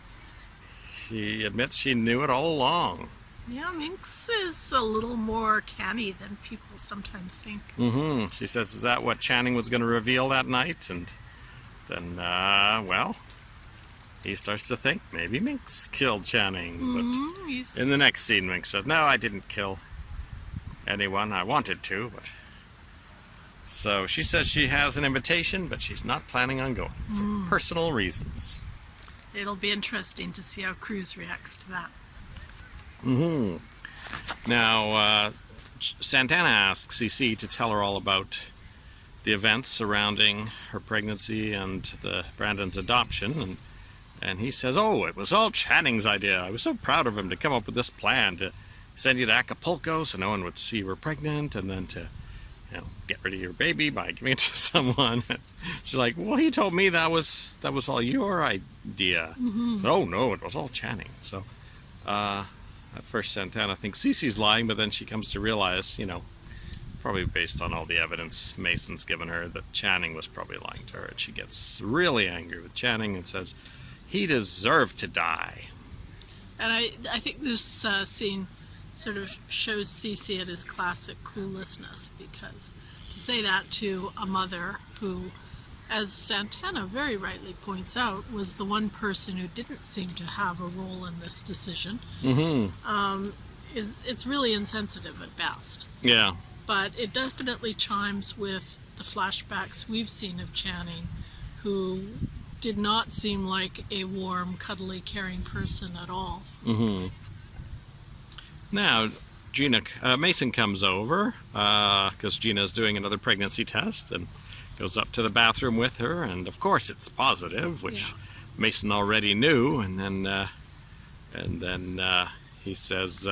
she admits she knew it all along. Yeah, Minx is a little more canny than people sometimes think. Mm-hmm. She says, "Is that what Channing was going to reveal that night?" And then, well, he starts to think maybe Minx killed Channing. But in the next scene, Minx says, "No, I didn't kill anyone. I wanted to, but..." So she says she has an invitation, but she's not planning on going for personal reasons. It'll be interesting to see how Cruz reacts to that. Mm-hmm. Now, Santana asks CC to tell her all about the events surrounding her pregnancy and Brandon's adoption, and he says, "Oh, it was all Channing's idea. I was so proud of him to come up with this plan to send you to Acapulco so no one would see you were pregnant, and then to get rid of your baby by giving it to someone." She's like, "Well, he told me that was all your idea." Mm-hmm. So, "Oh no, it was all Channing." So at first Santana thinks Cece's lying, but then she comes to realize, probably based on all the evidence Mason's given her, that Channing was probably lying to her. And she gets really angry with Channing and says he deserved to die. And I think this scene sort of shows Cece at his classic cluelessness, because to say that to a mother who, as Santana very rightly points out, was the one person who didn't seem to have a role in this decision, it's really insensitive at best. Yeah. But it definitely chimes with the flashbacks we've seen of Channing, who did not seem like a warm, cuddly, caring person at all. Mm-hmm. Now, Mason comes over because Gina's doing another pregnancy test, and goes up to the bathroom with her, and of course it's positive, which Mason already knew. And then he says,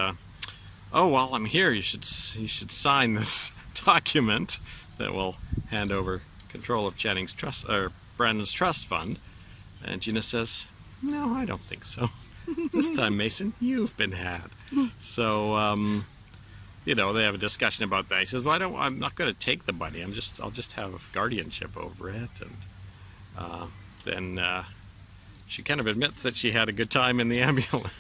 "Oh, while I'm here, you should sign this document that will hand over control of Channing's trust, or Brandon's trust fund." And Gina says, "No, I don't think so. This time, Mason, you've been had." So they have a discussion about that. He says, "Well, I'm not going to take the money. I'll just have guardianship over it." And then she kind of admits that she had a good time in the ambulance.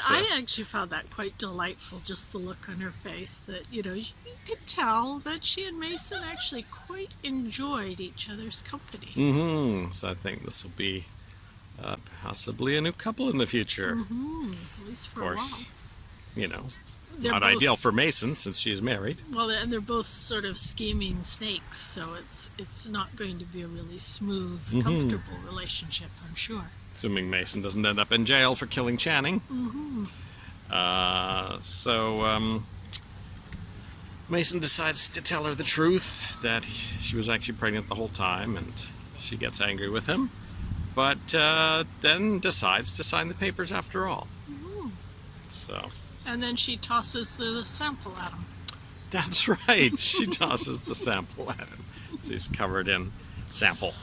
I actually found that quite delightful, just the look on her face, that, you could tell that she and Mason actually quite enjoyed each other's company. Mm-hmm. So I think this will be possibly a new couple in the future. Mm-hmm. At least for of course, a while. they're Not both, ideal for Mason since she's married. Well, and they're both sort of scheming snakes, so it's not going to be a really smooth, comfortable relationship, I'm sure. Assuming Mason doesn't end up in jail for killing Channing. Mason decides to tell her the truth, that she was actually pregnant the whole time, and she gets angry with him, but then decides to sign the papers after all. So. And then she tosses the sample at him. That's right. She tosses the sample at him. So he's covered in sample.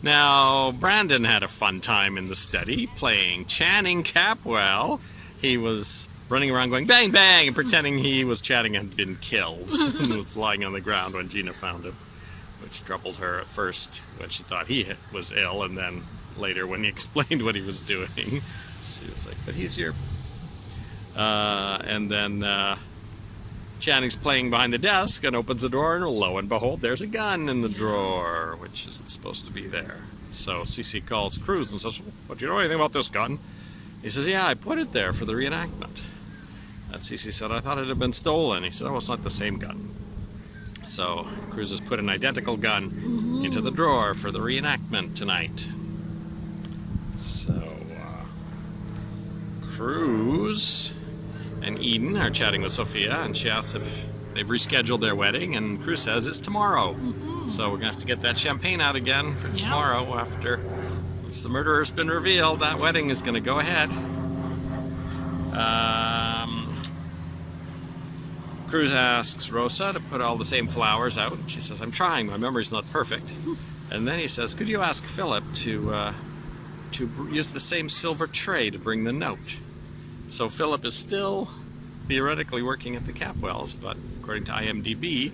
Now, Brandon had a fun time in the study playing Channing Capwell. He was running around going bang, bang, and pretending he was Channing and had been killed. And was lying on the ground when Gina found him, which troubled her at first when she thought he was ill, and then later when he explained what he was doing, she was like, but he's your... and then Channing's playing behind the desk and opens the door, and lo and behold, there's a gun in the drawer, which isn't supposed to be there. So Cece calls Cruz and says, "What, do you know anything about this gun?" He says, "Yeah, I put it there for the reenactment." And Cece said, "I thought it had been stolen." He said, "Oh, it's not the same gun." So Cruz has put an identical gun into the drawer for the reenactment tonight. So Cruz and Eden are chatting with Sophia, and she asks if they've rescheduled their wedding, and Cruz says it's tomorrow. So we're going to have to get that champagne out again for tomorrow after, once the murderer's been revealed, that wedding is going to go ahead. Cruz asks Rosa to put all the same flowers out, and she says, "I'm trying, my memory's not perfect." And then he says, "Could you ask Philip to use the same silver tray to bring the note?" So Philip is still theoretically working at the Capwells, but according to IMDb,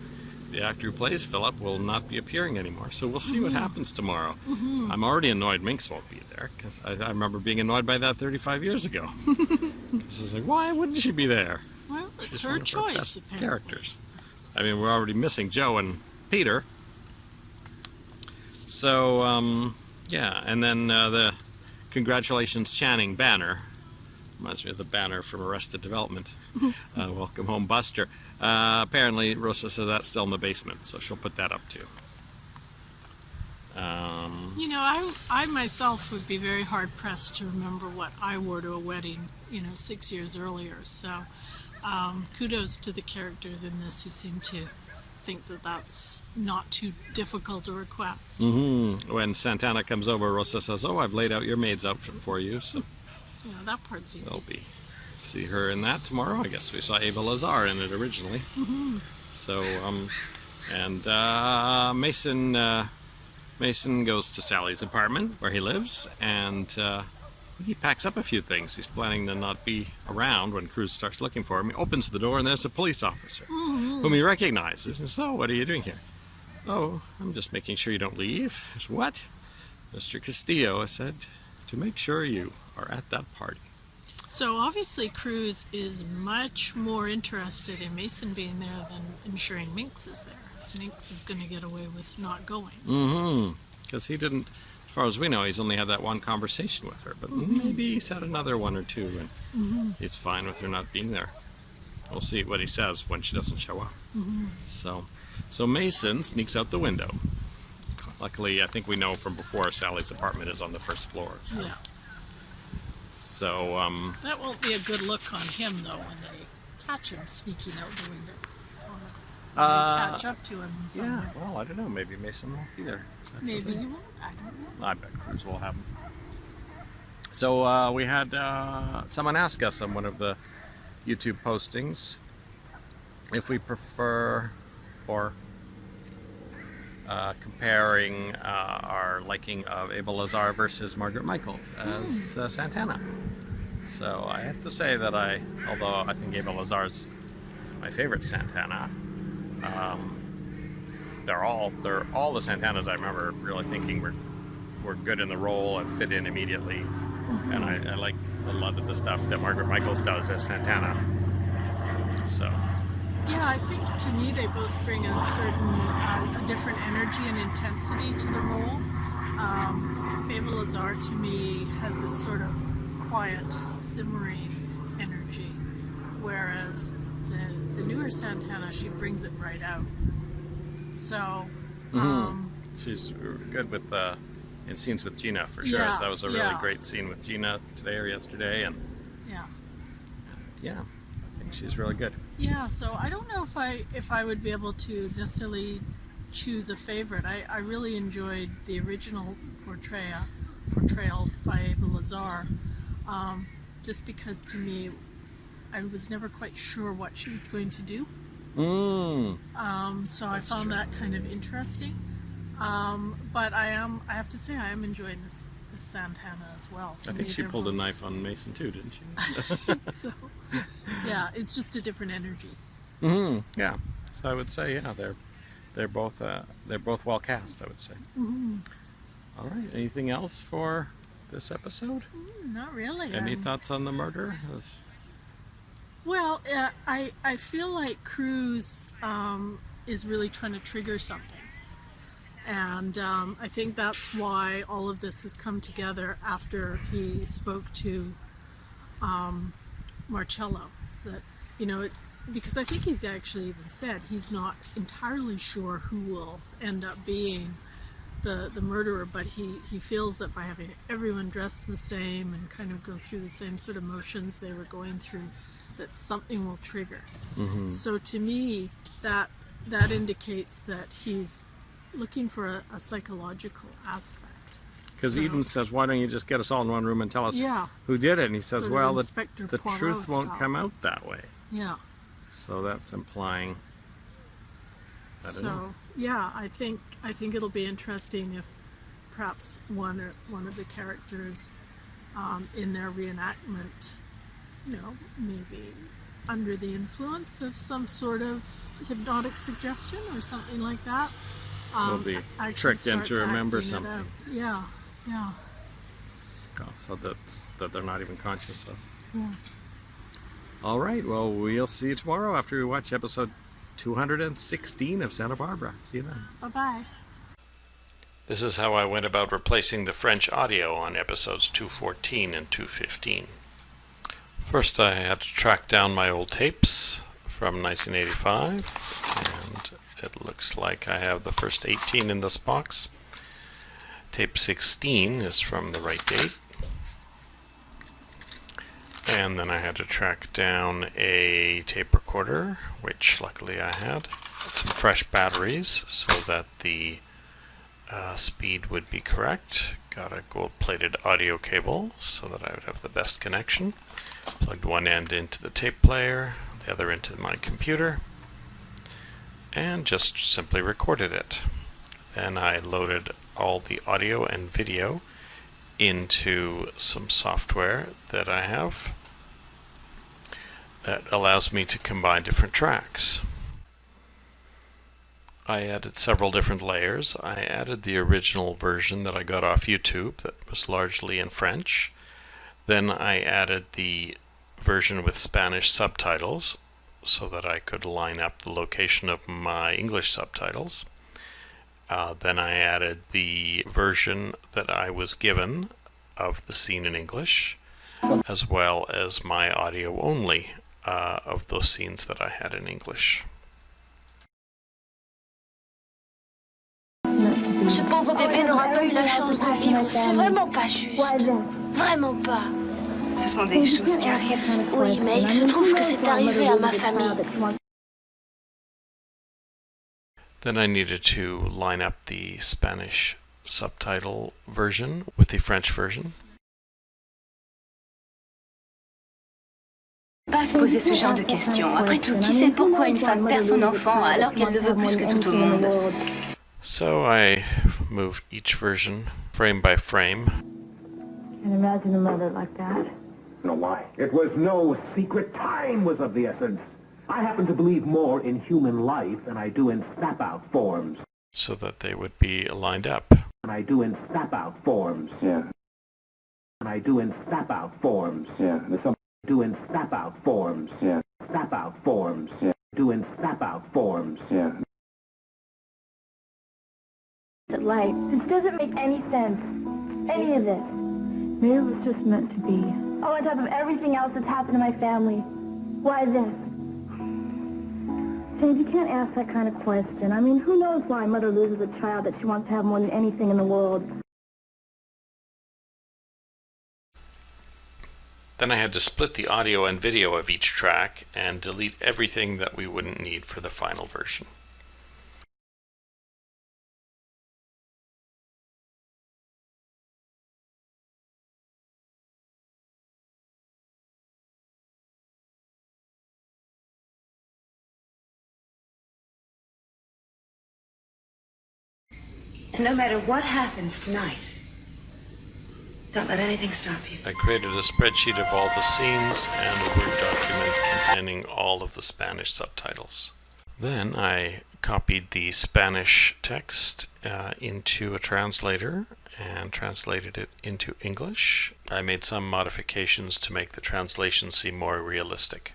the actor who plays Philip will not be appearing anymore. So we'll see what happens tomorrow. I'm already annoyed Minx won't be there, because I remember being annoyed by that 35 years ago. Because I was like, why wouldn't she be there? Well, it's She's her one of our choice, best apparently. characters. I mean, we're already missing Joe and Peter. So, yeah, and then the Congratulations Channing banner. Reminds me of the banner from Arrested Development. Welcome home, Buster. Apparently, Rosa says that's still in the basement, so she'll put that up too. You know, I myself would be very hard-pressed to remember what I wore to a wedding, 6 years earlier. So kudos to the characters in this who seem to think that that's not too difficult a request. When Santana comes over, Rosa says, "Oh, I've laid out your maid's outfit for you." So Yeah, that part's easy. we'll see her in that tomorrow. I guess we saw Ava Lazar in it originally. So, Mason goes to Sally's apartment where he lives, and he packs up a few things. He's planning to not be around when Cruz starts looking for him. He opens the door, and there's a police officer whom he recognizes. And says, "Oh, what are you doing here?" "Oh, I'm just making sure you don't leave." I said, "What?" "Mr. Castillo," I said, "to make sure you are at that party." So obviously Cruz is much more interested in Mason being there than ensuring Minx is there. If Minx is going to get away with not going. Because he didn't, as far as we know, he's only had that one conversation with her. But maybe he's had another one or two, and he's fine with her not being there. We'll see what he says when she doesn't show up. So Mason sneaks out the window. Luckily, I think we know from before, Sally's apartment is on the first floor. So. Yeah. So, That won't be a good look on him, though, when they catch him sneaking out the window. Or they catch up to him in some way. well, I don't know. Maybe Mason won't be there. Maybe he won't. I don't know. I bet Cruz will have him. So we had someone ask us on one of the YouTube postings if we prefer or comparing our liking of Ava Lazar versus Margaret Michaels as Santana. So I have to say that although I think Ava Lazar's my favorite Santana, they're all the Santanas I remember really thinking were good in the role and fit in immediately. And I like a lot of the stuff that Margaret Michaels does as Santana. So. Yeah, I think to me they both bring a certain, a different energy and intensity to the role. Ava Lazar to me has this sort of quiet, simmering energy. whereas the newer Santana, she brings it right out. So, she's good with in scenes with Gina for sure. Yeah, That was a really great scene with Gina today or yesterday, and I think she's really good. Yeah, so I don't know if I would be able to necessarily choose a favorite. I really enjoyed the original portrayal by Ava Lazar, just because to me I was never quite sure what she was going to do. So I found that kind of interesting. But I have to say I am enjoying this Santana as well. I think she pulled a knife on Mason too, didn't she? So, yeah, it's just a different energy. Yeah. So I would say, they're both well cast, I would say. All right. Anything else for this episode? Not really. Any thoughts on the murder? Well, I feel like Cruz is really trying to trigger something. And I think that's why all of this has come together after he spoke to Marcello. That, because I think he's actually even said he's not entirely sure who will end up being the murderer, but he feels that by having everyone dressed the same and kind of go through the same sort of motions they were going through, that something will trigger. So to me, that indicates that he's looking for a psychological aspect. Because Eden says, why don't you just get us all in one room and tell us who did it? And he says, sort well, of the truth won't come out that way. Yeah. So that's implying, I don't know. Yeah, I think it'll be interesting if perhaps one of the characters in their reenactment, maybe under the influence of some sort of hypnotic suggestion or something like that, will be tricked into remember something. Yeah. So that they're not even conscious of. Yeah. All right, well, we'll see you tomorrow after we watch episode 216 of Santa Barbara. See you then. Bye-bye. This is how I went about replacing the French audio on episodes 214 and 215. First, I had to track down my old tapes from 1985, and it looks like I have the first 18 in this box. Tape 16 is from the right date. And then I had to track down a tape recorder, which luckily I had. Some fresh batteries so that the speed would be correct. Got a gold-plated audio cable so that I would have the best connection. Plugged one end into the tape player, the other into my computer, and just simply recorded it. Then I loaded all the audio and video into some software that I have that allows me to combine different tracks. I added several different layers. I added the original version that I got off YouTube that was largely in French. Then I added the version with Spanish subtitles so that I could line up the location of my English subtitles. Then I added the version that I was given of the scene in English, as well as my audio only of those scenes that I had in English. Ce pauvre bébé n'aura pas eu la chance de vivre. C'est vraiment pas juste. Vraiment pas. Ce sont des choses qui arrivent. Oui, mais il se trouve que c'est arrivé à ma famille. Then I needed to line up the Spanish subtitle version with the French version. Pas se poser ce genre de questions. Après tout, qui sait pourquoi une femme perd son enfant alors qu'elle le veut plus que tout au monde? So I moved each version frame by frame. Can you imagine a mother like that? No, why? It was no secret. Time was of the essence. I happen to believe more in human life than I do in snap-out forms. So that they would be lined up. And I do in snap-out forms. Yeah. And I do in snap-out forms. Yeah. Do in snap-out forms. Yeah. Snap-out forms. Yeah. Do in snap-out forms. Yeah. Life. It doesn't make any sense. Any of this. Maybe it was just meant to be. Oh, on top of everything else that's happened to my family. Why this? James, you can't ask that kind of question. I mean, who knows why a mother loses a child that she wants to have more than anything in the world? Then I had to split the audio and video of each track and delete everything that we wouldn't need for the final version. And no matter what happens tonight, don't let anything stop you. I created a spreadsheet of all the scenes and a Word document containing all of the Spanish subtitles. Then I copied the Spanish text into a translator and translated it into English. I made some modifications to make the translation seem more realistic.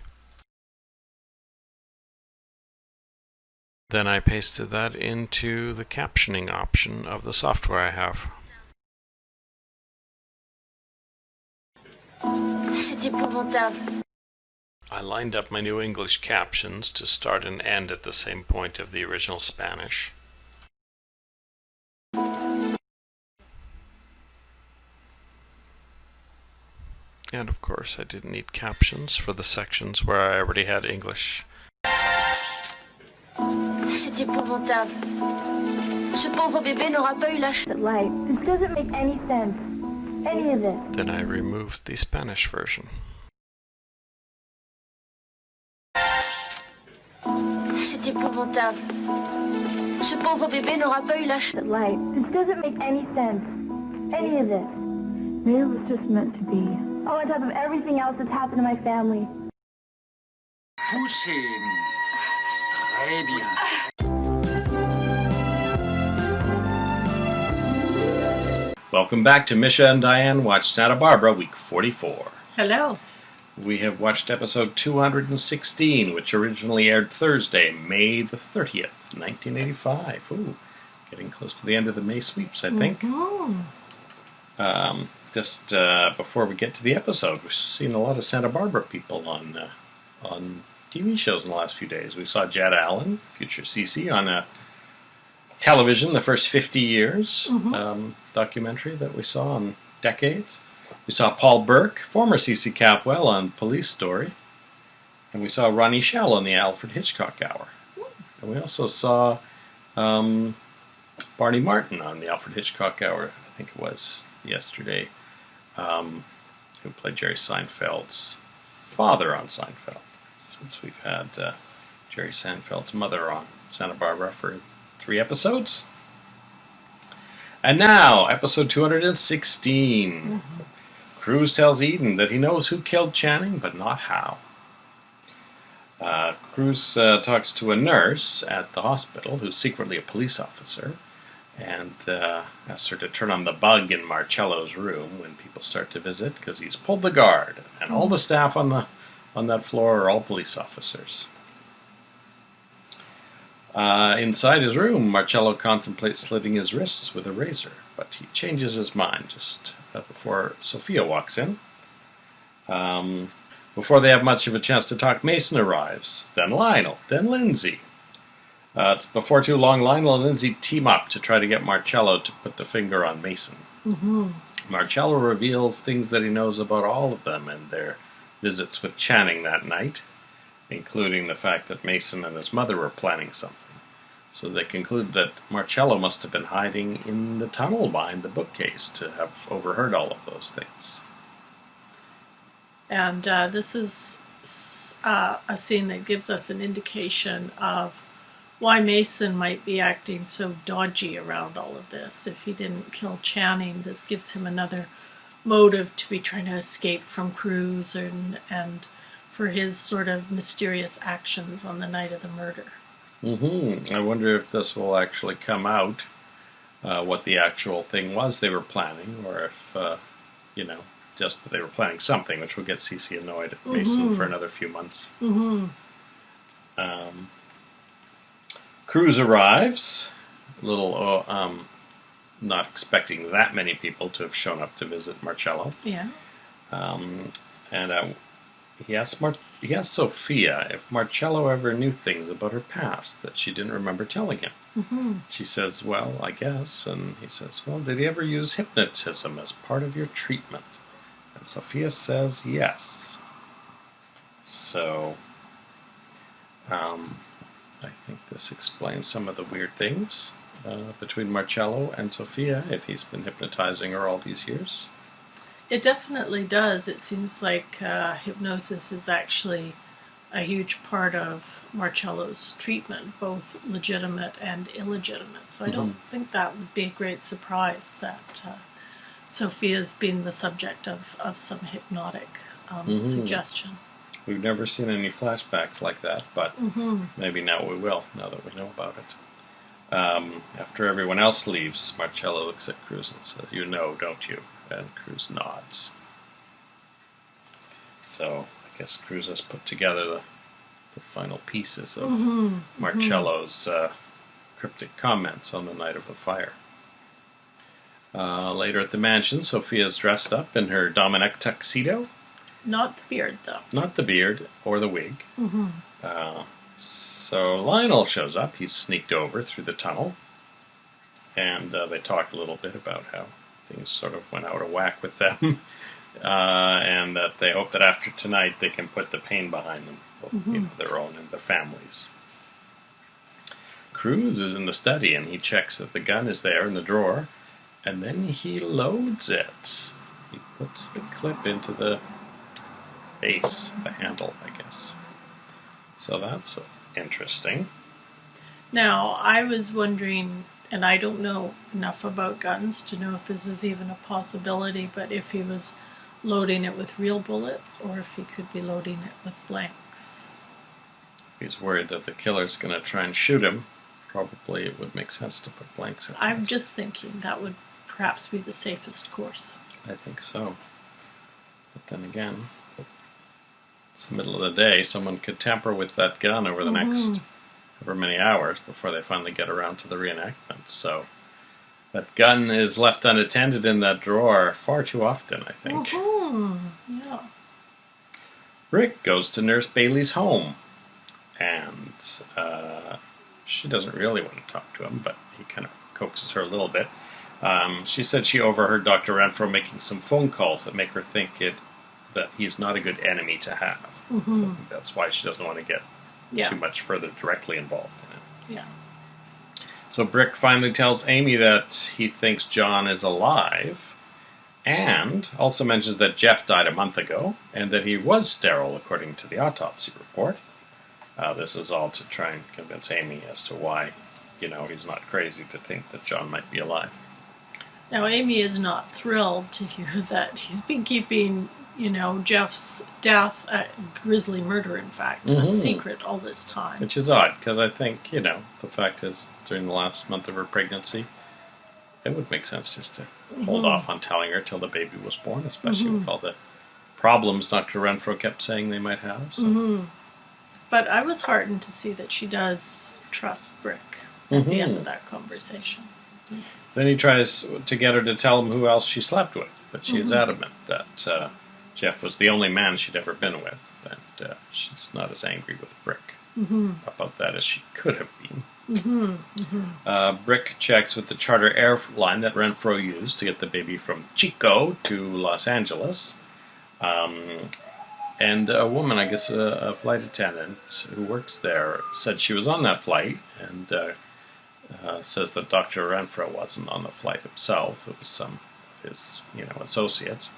Then I pasted that into the captioning option of the software I have. C'est épouvantable. I lined up my new English captions to start and end at the same point of the original Spanish. And of course I didn't need captions for the sections where I already had English. C'est épouvantable. Ce pauvre bébé n'aura pas eu la chance. Light. It doesn't make any sense. Any of it. Then I removed the Spanish version. C'est épouvantable. Ce pauvre bébé n'aura pas eu la chance. Light. It doesn't make any sense. Any of it. Maybe it was just meant to be. Oh, on top of everything else that's happened to my family. Poussez. Très bien. Welcome back to Misha and Diane Watch Santa Barbara, week 44. Hello. We have watched episode 216, which originally aired Thursday, May the 30th, 1985. Ooh, getting close to the end of the May sweeps, I think. Mm-hmm. Just before we get to the episode, we've seen a lot of Santa Barbara people on TV shows in the last few days. We saw Jed Allen, future CC, on television, the first 50 years documentary that we saw on Decades. We saw Paul Burke, former CC Capwell, on Police Story. And we saw Ronnie Shell on the Alfred Hitchcock Hour. And we also saw Barney Martin on the Alfred Hitchcock Hour, I think it was yesterday, who played Jerry Seinfeld's father on Seinfeld, since we've had Jerry Seinfeld's mother on Santa Barbara for 3 episodes. And now, episode 216. Mm-hmm. Cruz tells Eden that he knows who killed Channing, but not how. Cruz talks to a nurse at the hospital, who's secretly a police officer, and asks her to turn on the bug in Marcello's room when people start to visit, because he's pulled the guard, and all the staff on that floor are all police officers. Inside his room, Marcello contemplates slitting his wrists with a razor, but he changes his mind just before Sophia walks in. Before they have much of a chance to talk, Mason arrives, then Lionel, then Lindsay. Before too long, Lionel and Lindsay team up to try to get Marcello to put the finger on Mason. Mm-hmm. Marcello reveals things that he knows about all of them and their visits with Channing that night, including the fact that Mason and his mother were planning something. So they conclude that Marcello must have been hiding in the tunnel behind the bookcase to have overheard all of those things. And this is a scene that gives us an indication of why Mason might be acting so dodgy around all of this. If he didn't kill Channing, this gives him another motive to be trying to escape from Cruz and for his sort of mysterious actions on the night of the murder. I wonder if this will actually come out, what the actual thing was they were planning, or if, just that they were planning something, which will get Cece annoyed at Mason for another few months. Cruz arrives, not expecting that many people to have shown up to visit Marcello. Yeah. And he asked Sophia if Marcello ever knew things about her past that she didn't remember telling him. Mm-hmm. She says, well, I guess. And he says, well, did he ever use hypnotism as part of your treatment? And Sophia says, yes. So, I think this explains some of the weird things between Marcello and Sophia, if he's been hypnotizing her all these years. It definitely does. It seems like hypnosis is actually a huge part of Marcello's treatment, both legitimate and illegitimate. So I don't think that would be a great surprise that Sophia's been the subject of some hypnotic suggestion. We've never seen any flashbacks like that, but maybe now we will, now that we know about it. After everyone else leaves, Marcello looks at Cruz and says, you know, don't you? And Cruz nods. So I guess Cruz has put together the final pieces of Marcello's cryptic comments on the night of the fire. Later at the mansion, Sophia's dressed up in her Dominic tuxedo. Not the beard, though. Not the beard or the wig. So Lionel shows up. He's sneaked over through the tunnel. And they talk a little bit about how things sort of went out of whack with them. And that they hope that after tonight they can put the pain behind them, both their own and their families. Cruz is in the study and he checks that the gun is there in the drawer. And then he loads it. He puts the clip into the base, the handle, I guess. So that's interesting. Now, I was wondering, and I don't know enough about guns to know if this is even a possibility, but if he was loading it with real bullets or if he could be loading it with blanks. He's worried that the killer's going to try and shoot him. Probably it would make sense to put blanks in. I'm just thinking that would perhaps be the safest course. I think so. But then again, it's the middle of the day. Someone could tamper with that gun over the next however many hours before they finally get around to the reenactment. So that gun is left unattended in that drawer far too often, I think. Yeah. Rick goes to Nurse Bailey's home. And she doesn't really want to talk to him, but he kind of coaxes her a little bit. She said she overheard Dr. Renfro making some phone calls that make her think that he's not a good enemy to have. That's why she doesn't want to get too much further directly involved in it. Yeah. So Brick finally tells Amy that he thinks John is alive, and also mentions that Jeff died a month ago, and that he was sterile according to the autopsy report. This is all to try and convince Amy as to why, he's not crazy to think that John might be alive. Now, Amy is not thrilled to hear that he's been keeping, Jeff's death, grisly murder, in fact, a secret all this time. Which is odd, because I think, the fact is, during the last month of her pregnancy, it would make sense just to hold off on telling her till the baby was born, especially with all the problems Dr. Renfro kept saying they might have. So. But I was heartened to see that she does trust Brick at the end of that conversation. Then he tries to get her to tell him who else she slept with, but she is adamant that Jeff was the only man she'd ever been with, and she's not as angry with Brick about that as she could have been. Brick checks with the charter airline that Renfro used to get the baby from Chico to Los Angeles. And a woman, I guess a flight attendant who works there, said she was on that flight, and says that Dr. Renfro wasn't on the flight himself. It was some of his, associates,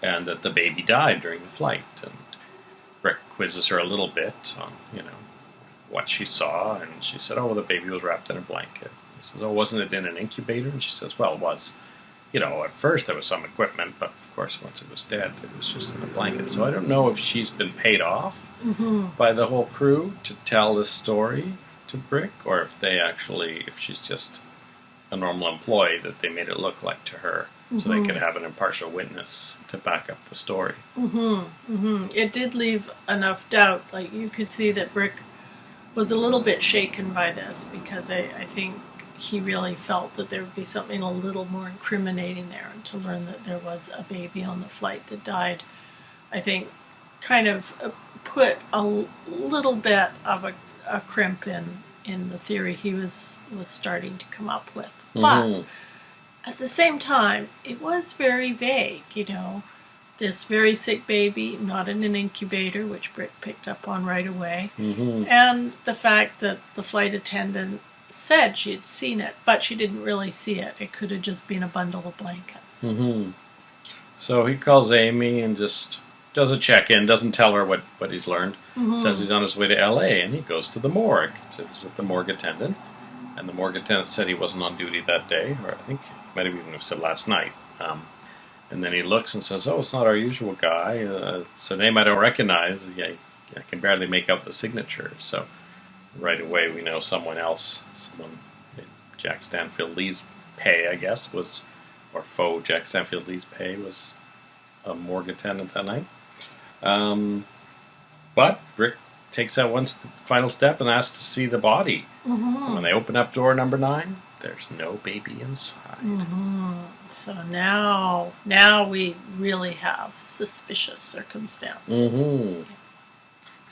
and that the baby died during the flight. And Brick quizzes her a little bit on, what she saw, and she said, "Oh, the baby was wrapped in a blanket." He says, "Oh, wasn't it in an incubator?" And she says, "Well, it was. At first there was some equipment, but of course once it was dead, it was just in a blanket." So I don't know if she's been paid off by the whole crew to tell this story to Brick, or if she's just a normal employee that they made it look like to her, so they could have an impartial witness to back up the story. It did leave enough doubt. Like, you could see that Brick was a little bit shaken by this, because I think he really felt that there would be something a little more incriminating there, and to learn that there was a baby on the flight that died, I think kind of put a little bit of a crimp in the theory he was starting to come up with. But at the same time, it was very vague, this very sick baby, not in an incubator, which Britt picked up on right away, and the fact that the flight attendant said she had seen it, but she didn't really see it. It could have just been a bundle of blankets. So he calls Amy and just does a check-in, doesn't tell her what he's learned, says he's on his way to L.A., and he goes to the morgue to visit the morgue attendant. And the morgue attendant said he wasn't on duty that day, or I think he might have even said last night. And then he looks and says, "Oh, it's not our usual guy. It's a name I don't recognize. Yeah, I can barely make out the signature." So right away we know someone else, Jack Stanfield Lee's pay, I guess, was, or faux Jack Stanfield Lee's pay was a morgue attendant that night. But Rick takes that final step and asks to see the body. And when they open up door number 9, there's no baby inside. So now we really have suspicious circumstances.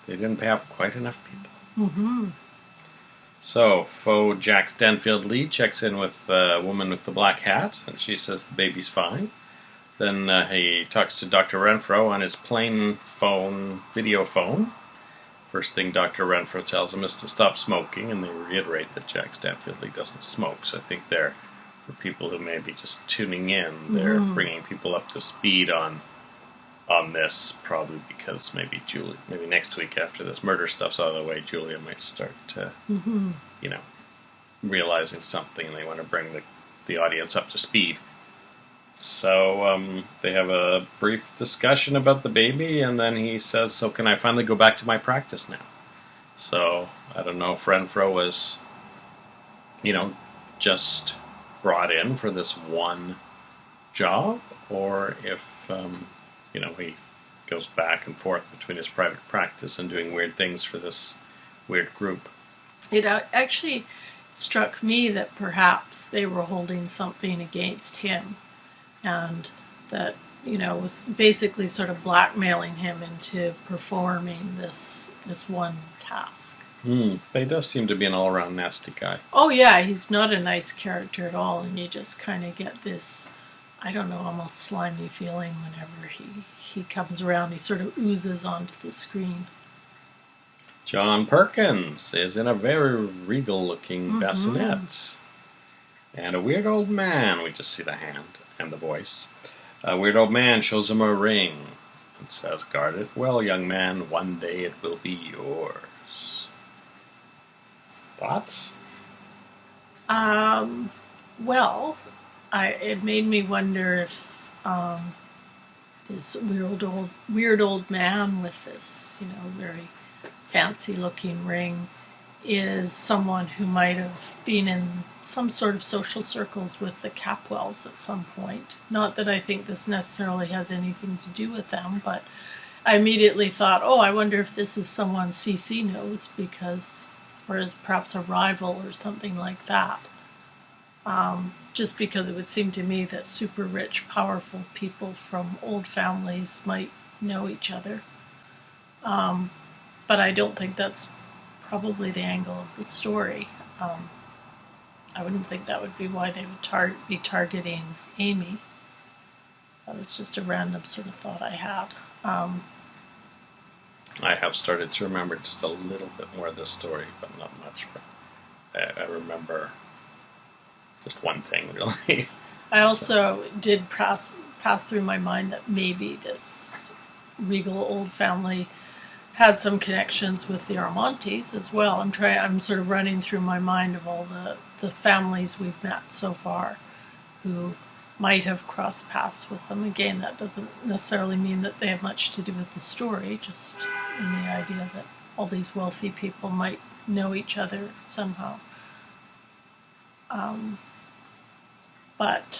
They didn't have quite enough people. So faux Jack Stanfield Lee checks in with the woman with the black hat, and she says the baby's fine. Then he talks to Dr. Renfro on his plain phone, video phone. First thing Dr. Renfro tells him is to stop smoking, and they reiterate that Jack Stanfield Lee doesn't smoke. So I think they're, for people who may be just tuning in, they're bringing people up to speed on this, probably because maybe next week after this murder stuff's out of the way, Julia might start realizing something, and they want to bring the audience up to speed. So they have a brief discussion about the baby, and then he says, "So can I finally go back to my practice now?" So I don't know if Renfro was, just brought in for this one job, or if, he goes back and forth between his private practice and doing weird things for this weird group. It actually struck me that perhaps they were holding something against him, and that, was basically sort of blackmailing him into performing this one task. But he does seem to be an all-around nasty guy. Oh yeah, he's not a nice character at all, and you just kind of get this, I don't know, almost slimy feeling whenever he comes around. He sort of oozes onto the screen. John Perkins is in a very regal-looking bassinet. And a weird old man, we just see the hand and the voice. A weird old man shows him a ring and says, "Guard it well, young man. One day it will be yours." Thoughts? Well, it made me wonder if this weird old man with this, very fancy-looking ring is someone who might have been in some sort of social circles with the Capwells at some point. Not that I think this necessarily has anything to do with them, but I immediately thought, I wonder if this is someone CC knows, or is perhaps a rival or something like that. Just because it would seem to me that super rich, powerful people from old families might know each other. But I don't think that's probably the angle of the story. I wouldn't think that would be why they would be targeting Amy. That was just a random sort of thought I had. I have started to remember just a little bit more of this story, but not much. But I remember just one thing, really. I also did pass through my mind that maybe this regal old family had some connections with the Armontes as well. I'm sort of running through my mind of all the families we've met so far who might have crossed paths with them. Again, that doesn't necessarily mean that they have much to do with the story, just in the idea that all these wealthy people might know each other somehow. But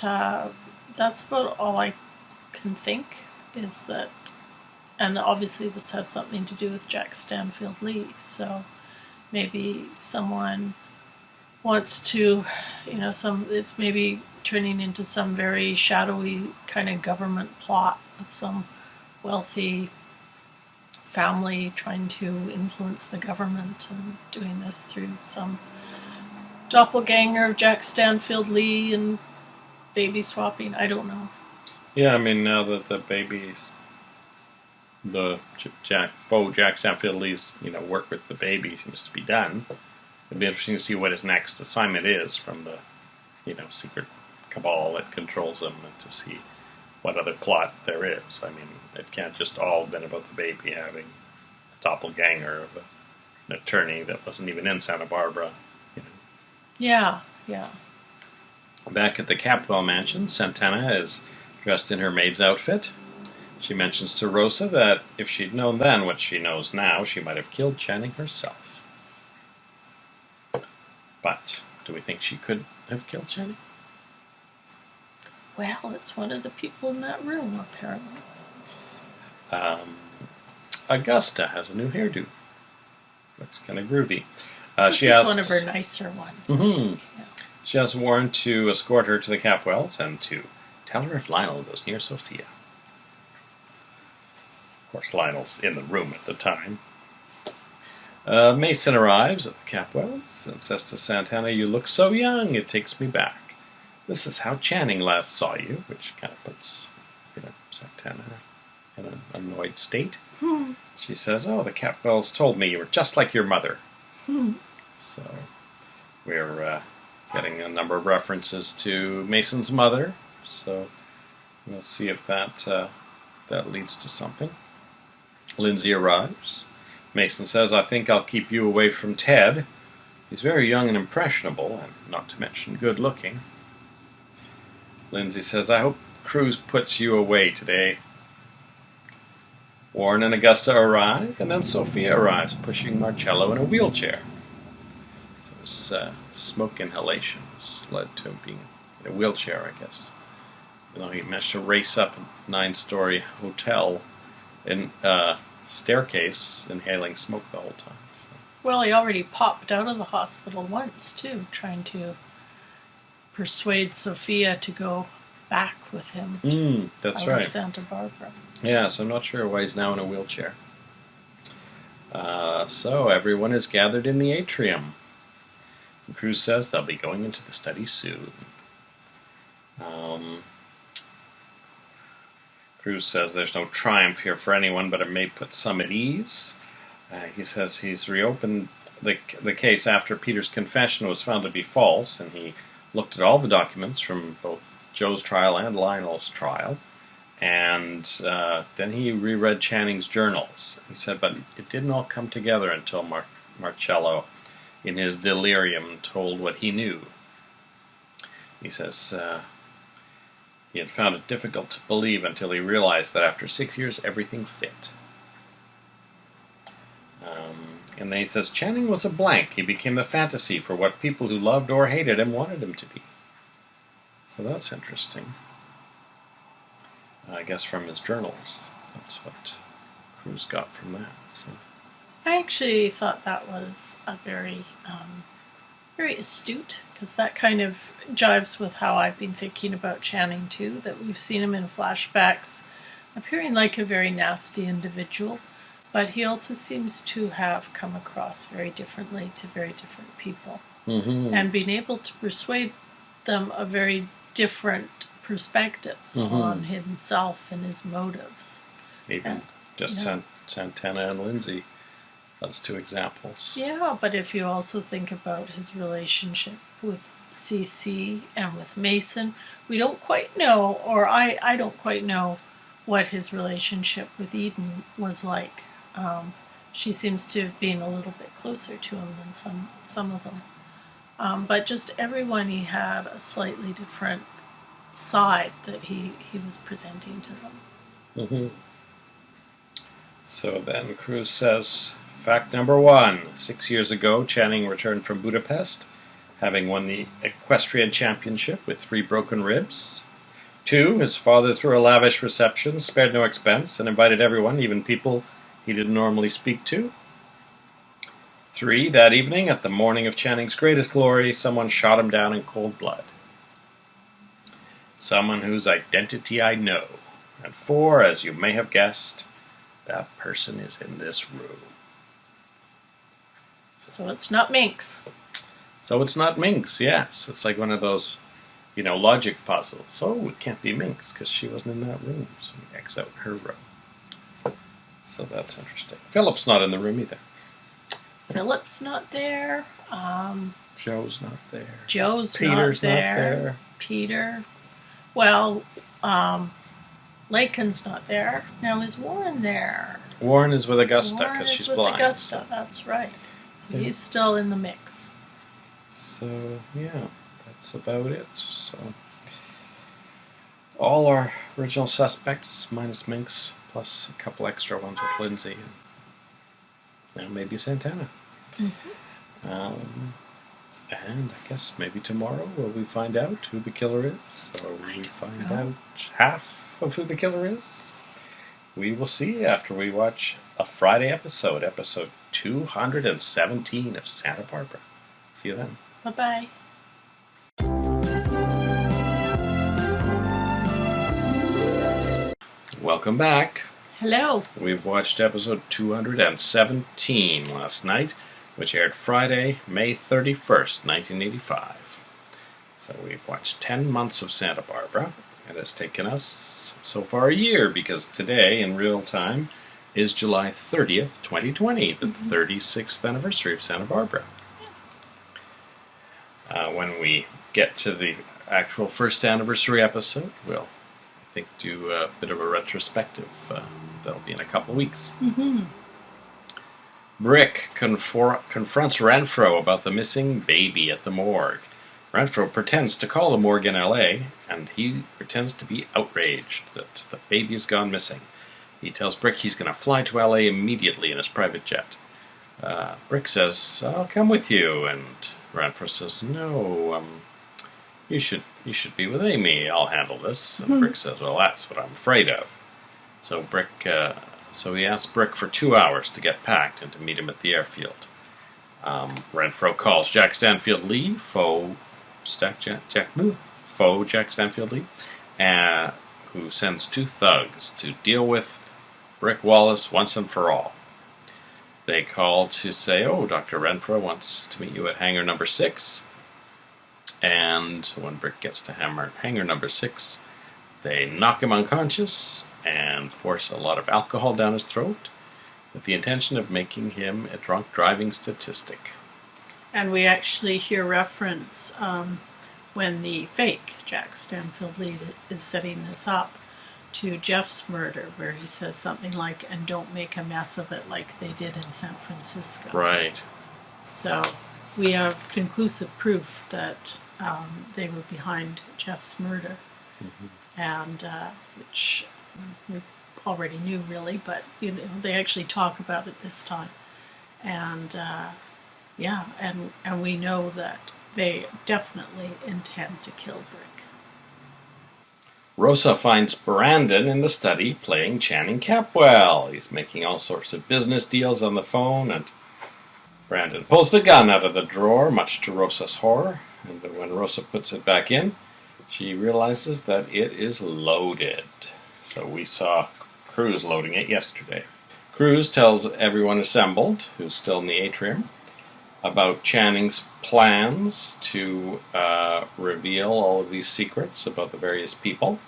that's about all I can think, is that, and obviously this has something to do with Jack Stanfield Lee, so maybe someone wants to, it's maybe turning into some very shadowy kind of government plot with some wealthy family trying to influence the government and doing this through some doppelganger of Jack Stanfield Lee and baby swapping. I don't know. Yeah, I mean, now that the babies, the Jack Stanfield Lee's, work with the baby seems to be done. It'd be interesting to see what his next assignment is from the, secret cabal that controls him, and to see what other plot there is. I mean, it can't just all have been about the baby having a doppelganger of an attorney that wasn't even in Santa Barbara. Yeah. Back at the Capwell mansion, Santana is dressed in her maid's outfit. She mentions to Rosa that if she'd known then what she knows now, she might have killed Channing herself. But do we think she could have killed Channing? Well, it's one of the people in that room, apparently. Augusta has a new hairdo. Looks kind of groovy. This She is asks, one of her nicer ones. Mhm. Yeah. She asks Warren to escort her to the Capwells and to tell her if Lionel goes near Sophia. Of course, Lionel's in the room at the time. Mason arrives at the Capwells and says to Santana, "You look so young, it takes me back. This is how Channing last saw you," which kind of puts Santana in an annoyed state. She says, "Oh, the Capwells told me you were just like your mother." So we're getting a number of references to Mason's mother. So we'll see if that leads to something. Lindsay arrives. Mason says, "I think I'll keep you away from Ted. He's very young and impressionable, and not to mention good-looking." Lindsay says, "I hope Cruz puts you away today." Warren and Augusta arrive, and then Sophia arrives, pushing Marcello in a wheelchair. So his smoke inhalations led to him being in a wheelchair, I guess. Even though he managed to race up a 9-story hotel in staircase, inhaling smoke the whole time. So. Well, he already popped out of the hospital once, too, trying to persuade Sophia to go back with him That's out right. of Santa Barbara. Yeah, so I'm not sure why he's now in a wheelchair. So everyone is gathered in the atrium. And Cruz says they'll be going into the study soon. Cruz says there's no triumph here for anyone, but it may put some at ease. He says he's reopened the case after Peter's confession was found to be false, and he looked at all the documents from both Joe's trial and Lionel's trial, and then he reread Channing's journals. He said, but it didn't all come together until Marcello, in his delirium, told what he knew. He says he had found it difficult to believe until he realized that after 6 years, everything fit. And then he says, Channing was a blank. He became the fantasy for what people who loved or hated him wanted him to be. So that's interesting. I guess from his journals. That's what Cruz got from that. So. I actually thought that was a very, very astute, because that kind of jives with how I've been thinking about Channing too, that we've seen him in flashbacks appearing like a very nasty individual, but he also seems to have come across very differently to very different people, and being able to persuade them of very different perspectives on himself and his motives. Even Santana and Lindsay, that's two examples. Yeah, but if you also think about his relationship with CC and with Mason, we don't quite know, or I don't quite know what his relationship with Eden was like. She seems to have been a little bit closer to him than some of them. But just everyone, he had a slightly different side that he was presenting to them. So then Cruz says, fact number 1, 6 years ago, Channing returned from Budapest, having won the equestrian championship with 3 broken ribs. 2, his father threw a lavish reception, spared no expense, and invited everyone, even people he didn't normally speak to. 3, that evening, at the morning of Channing's greatest glory, someone shot him down in cold blood. Someone whose identity I know. And 4, as you may have guessed, That person is in this room. So it's not Minx. So it's not Minx, yes. It's like one of those, logic puzzles. Oh, it can't be Minx because she wasn't in that room. So we X out her row. So that's interesting. Philip's not in the room either. Philip's not there. Joe's not there. Joe's Peter's not there. not there. Peter. Well, Lakin's not there. Now is Warren there? Warren is with Augusta because she's blind. Augusta, that's right. So he's still in the mix. So, yeah, that's about it. So, all our original suspects, minus Minx, plus a couple extra ones with Lindsay, and maybe Santana. And I guess maybe tomorrow will we find out who the killer is, or will we find out half of who the killer is? We will see after we watch a Friday episode 217 of Santa Barbara. See you then. Bye-bye. Welcome back. Hello. We've watched episode 217 last night, which aired Friday, May 31st, 1985. So we've watched 10 months of Santa Barbara. It has taken us so far a year because today, in real time, is July 30th, 2020, the 36th anniversary of Santa Barbara. When we get to the actual first anniversary episode, we'll, I think, do a bit of a retrospective. That'll be in a couple of weeks. Brick confronts Renfro about the missing baby at the morgue. Renfro pretends to call the morgue in L.A., and he pretends to be outraged that the baby's gone missing. He tells Brick he's going to fly to L.A. immediately in his private jet. Brick says, "I'll come with you," and Renfro says, "No, you should be with Amy. I'll handle this." And Brick says, "Well, that's what I'm afraid of." So he asks Brick for 2 hours to get packed and to meet him at the airfield. Renfro calls Jack Stanfield Lee, faux Jack Stanfield Lee, who sends 2 thugs to deal with Brick Wallace once and for all. They call to say, "Oh, Dr. Renfro wants to meet you at hangar number 6. And when Brick gets to hangar number 6, they knock him unconscious and force a lot of alcohol down his throat with the intention of making him a drunk driving statistic. And we actually hear reference when the fake Jack Stanfield Lee is setting this up to Jeff's murder, where he says something like, "And don't make a mess of it like they did in San Francisco." Right. So we have conclusive proof that they were behind Jeff's murder, and which we already knew, really, but they actually talk about it this time, and and we know that they definitely intend to kill Brick. Rosa finds Brandon in the study playing Channing Capwell. He's making all sorts of business deals on the phone, and Brandon pulls the gun out of the drawer, much to Rosa's horror, and when Rosa puts it back in, she realizes that it is loaded. So we saw Cruz loading it yesterday. Cruz tells everyone assembled, who's still in the atrium, about Channing's plans to reveal all of these secrets about the various people.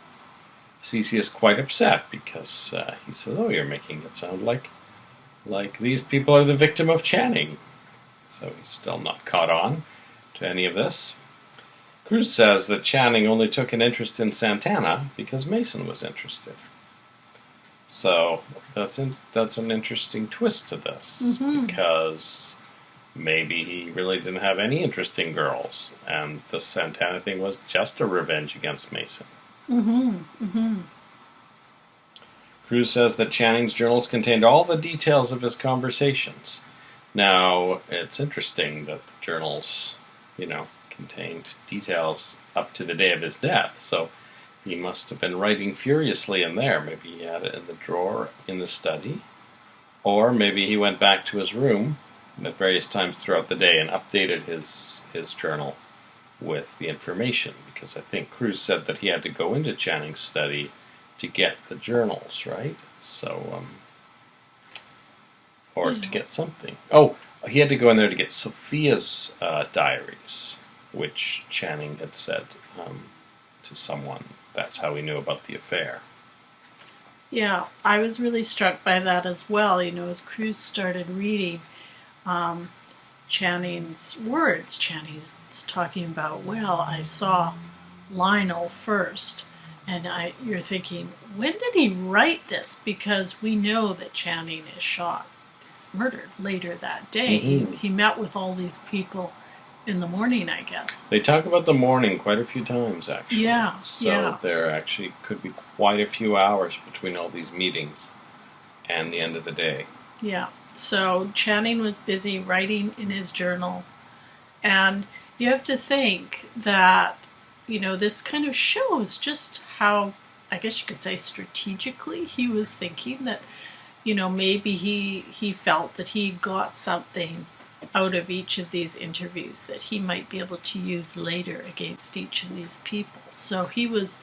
Cece is quite upset because he says, "Oh, you're making it sound like these people are the victim of Channing." So he's still not caught on to any of this. Cruz says that Channing only took an interest in Santana because Mason was interested. So that's an interesting twist to this, because maybe he really didn't have any interest in girls, and the Santana thing was just a revenge against Mason. Cruz says that Channing's journals contained all the details of his conversations. Now, it's interesting that the journals, contained details up to the day of his death, so he must have been writing furiously in there. Maybe he had it in the drawer in the study, or maybe he went back to his room at various times throughout the day and updated his journal with the information, because I think Cruz said that he had to go into Channing's study to get the journals, right? So or to get something. Oh, he had to go in there to get Sophia's diaries, which Channing had said to someone. That's how he knew about the affair. Yeah, I was really struck by that as well. As Cruz started reading Channing's words, Channing's talking about, well, I saw Lionel first. And you're thinking, when did he write this? Because we know that Channing is shot, is murdered later that day. Mm-hmm. He met with all these people in the morning, I guess. They talk about the morning quite a few times, actually. Yeah, So there actually could be quite a few hours between all these meetings and the end of the day. Yeah. So Channing was busy writing in his journal. And you have to think that, this kind of shows just how, I guess you could say strategically, he was thinking that, maybe he felt that he got something out of each of these interviews that he might be able to use later against each of these people. So he was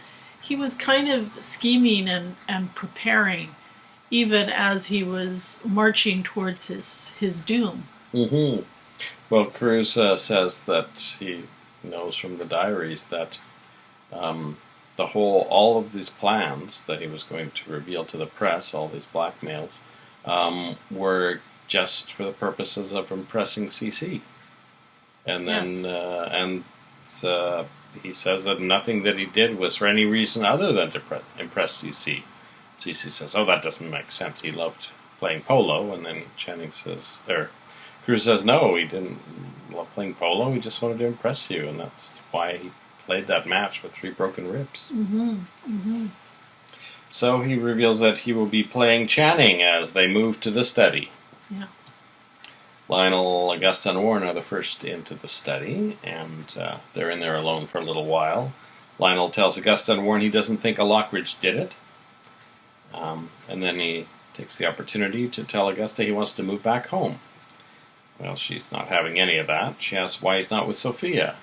kind of scheming and preparing even as he was marching towards his doom. Mm-hmm. Well, Cruz says that he knows from the diaries that all of these plans that he was going to reveal to the press, all these blackmails, were just for the purposes of impressing CC. And then, yes. He says that nothing that he did was for any reason other than to impress CC. CC says, oh, that doesn't make sense. He loved playing polo. And then Cruz says, no, he didn't love playing polo. He just wanted to impress you. And that's why he played that match with 3 broken ribs. Mm-hmm. Mm-hmm. So he reveals that he will be playing Channing as they move to the study. Yeah. Lionel, Augusta, and Warren are the first into the study, and they're in there alone for a little while. Lionel tells Augusta and Warren he doesn't think a Lockridge did it. And then he takes the opportunity to tell Augusta he wants to move back home. Well, she's not having any of that. She asks why he's not with Sophia.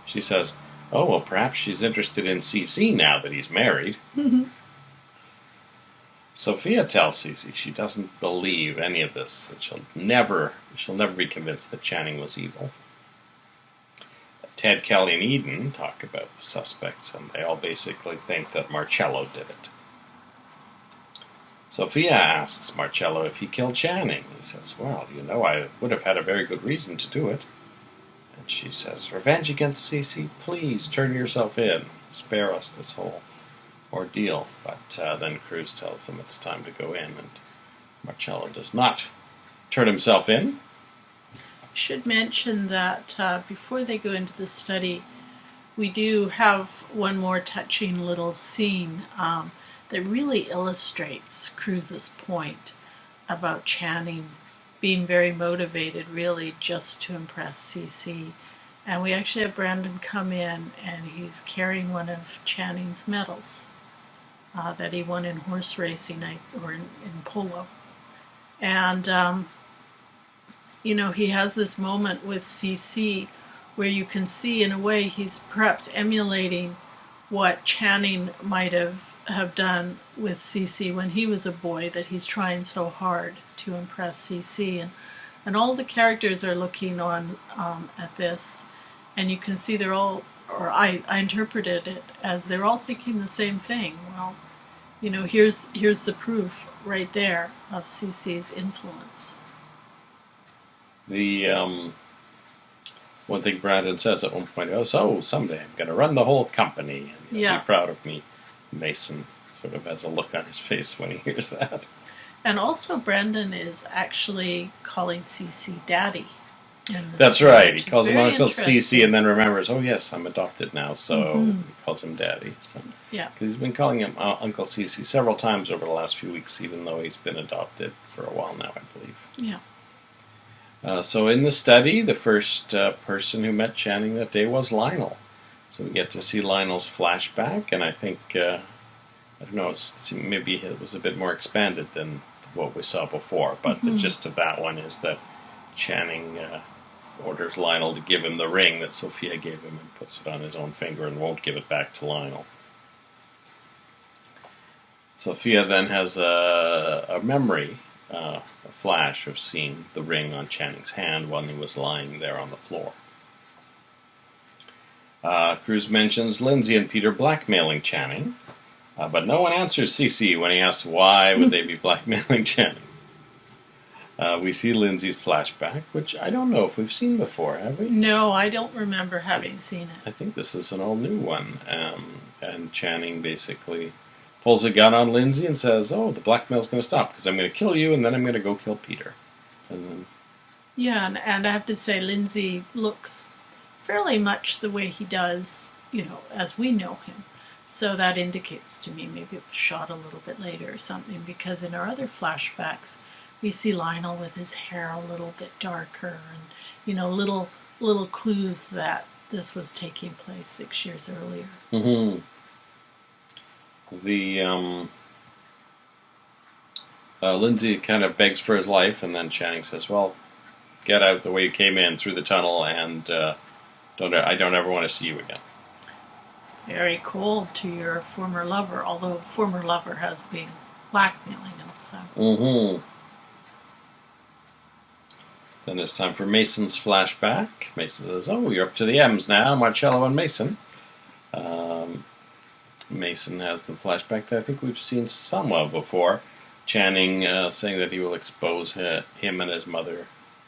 She says, oh, well, perhaps she's interested in CC now that he's married. Mm-hmm. Sophia tells Cece she doesn't believe any of this, that she'll never be convinced that Channing was evil. Ted, Kelly, and Eden talk about the suspects, and they all basically think that Marcello did it. Sophia asks Marcello if he killed Channing. He says, well, I would have had a very good reason to do it. And she says, revenge against Cece, please turn yourself in. Spare us this whole ordeal. But then Cruz tells them it's time to go in, and Marcello does not turn himself in. I should mention that before they go into the study, we do have one more touching little scene that really illustrates Cruz's point about Channing being very motivated really just to impress CC. And we actually have Brandon come in, and he's carrying one of Channing's medals that he won in horse racing or in polo. And, he has this moment with CC where you can see, in a way, he's perhaps emulating what Channing might have done with CC when he was a boy, that he's trying so hard to impress CC. And all the characters are looking on at this, and you can see they're all, or I interpreted it as they're all thinking the same thing. Well, here's the proof right there of CC's influence. The one thing Brandon says at one point, so someday I'm going to run the whole company, and you'll be proud of me. Mason sort of has a look on his face when he hears that. And also Brandon is actually calling CC Daddy. That's right. He calls him Uncle CC and then remembers, oh yes, I'm adopted now, so he calls him Daddy. So, yeah. Because he's been calling him Uncle CC several times over the last few weeks, even though he's been adopted for a while now, I believe. Yeah. So in the study, the first person who met Channing that day was Lionel. So we get to see Lionel's flashback, and I think, I don't know, maybe it was a bit more expanded than what we saw before, but the gist of that one is that Channing orders Lionel to give him the ring that Sophia gave him and puts it on his own finger and won't give it back to Lionel. Sophia then has a memory a flash of seeing the ring on Channing's hand when he was lying there on the floor. Cruz mentions Lindsay and Peter blackmailing Channing, but no one answers Cece when he asks why would they be blackmailing Channing. We see Lindsay's flashback, which I don't know if we've seen before, have we? No, I don't remember having seen it. I think this is an all-new one. And Channing basically pulls a gun on Lindsay and says, oh, the blackmail's going to stop because I'm going to kill you and then I'm going to go kill Peter. And then... Yeah, and I have to say Lindsay looks fairly much the way he does, as we know him. So that indicates to me maybe it was shot a little bit later or something, because in our other flashbacks we see Lionel with his hair a little bit darker and, little clues that this was taking place 6 years earlier. Mm-hmm. Lindsay kind of begs for his life, and then Channing says, well, get out the way you came in, through the tunnel, and I don't ever want to see you again. It's very cold to your former lover, although former lover has been blackmailing him, so... Mm-hmm. Then it's time for Mason's flashback. Mason says, oh, you're up to the M's now, Marcello and Mason. Mason has the flashback that I think we've seen some of before. Channing saying that he will expose him and his mother,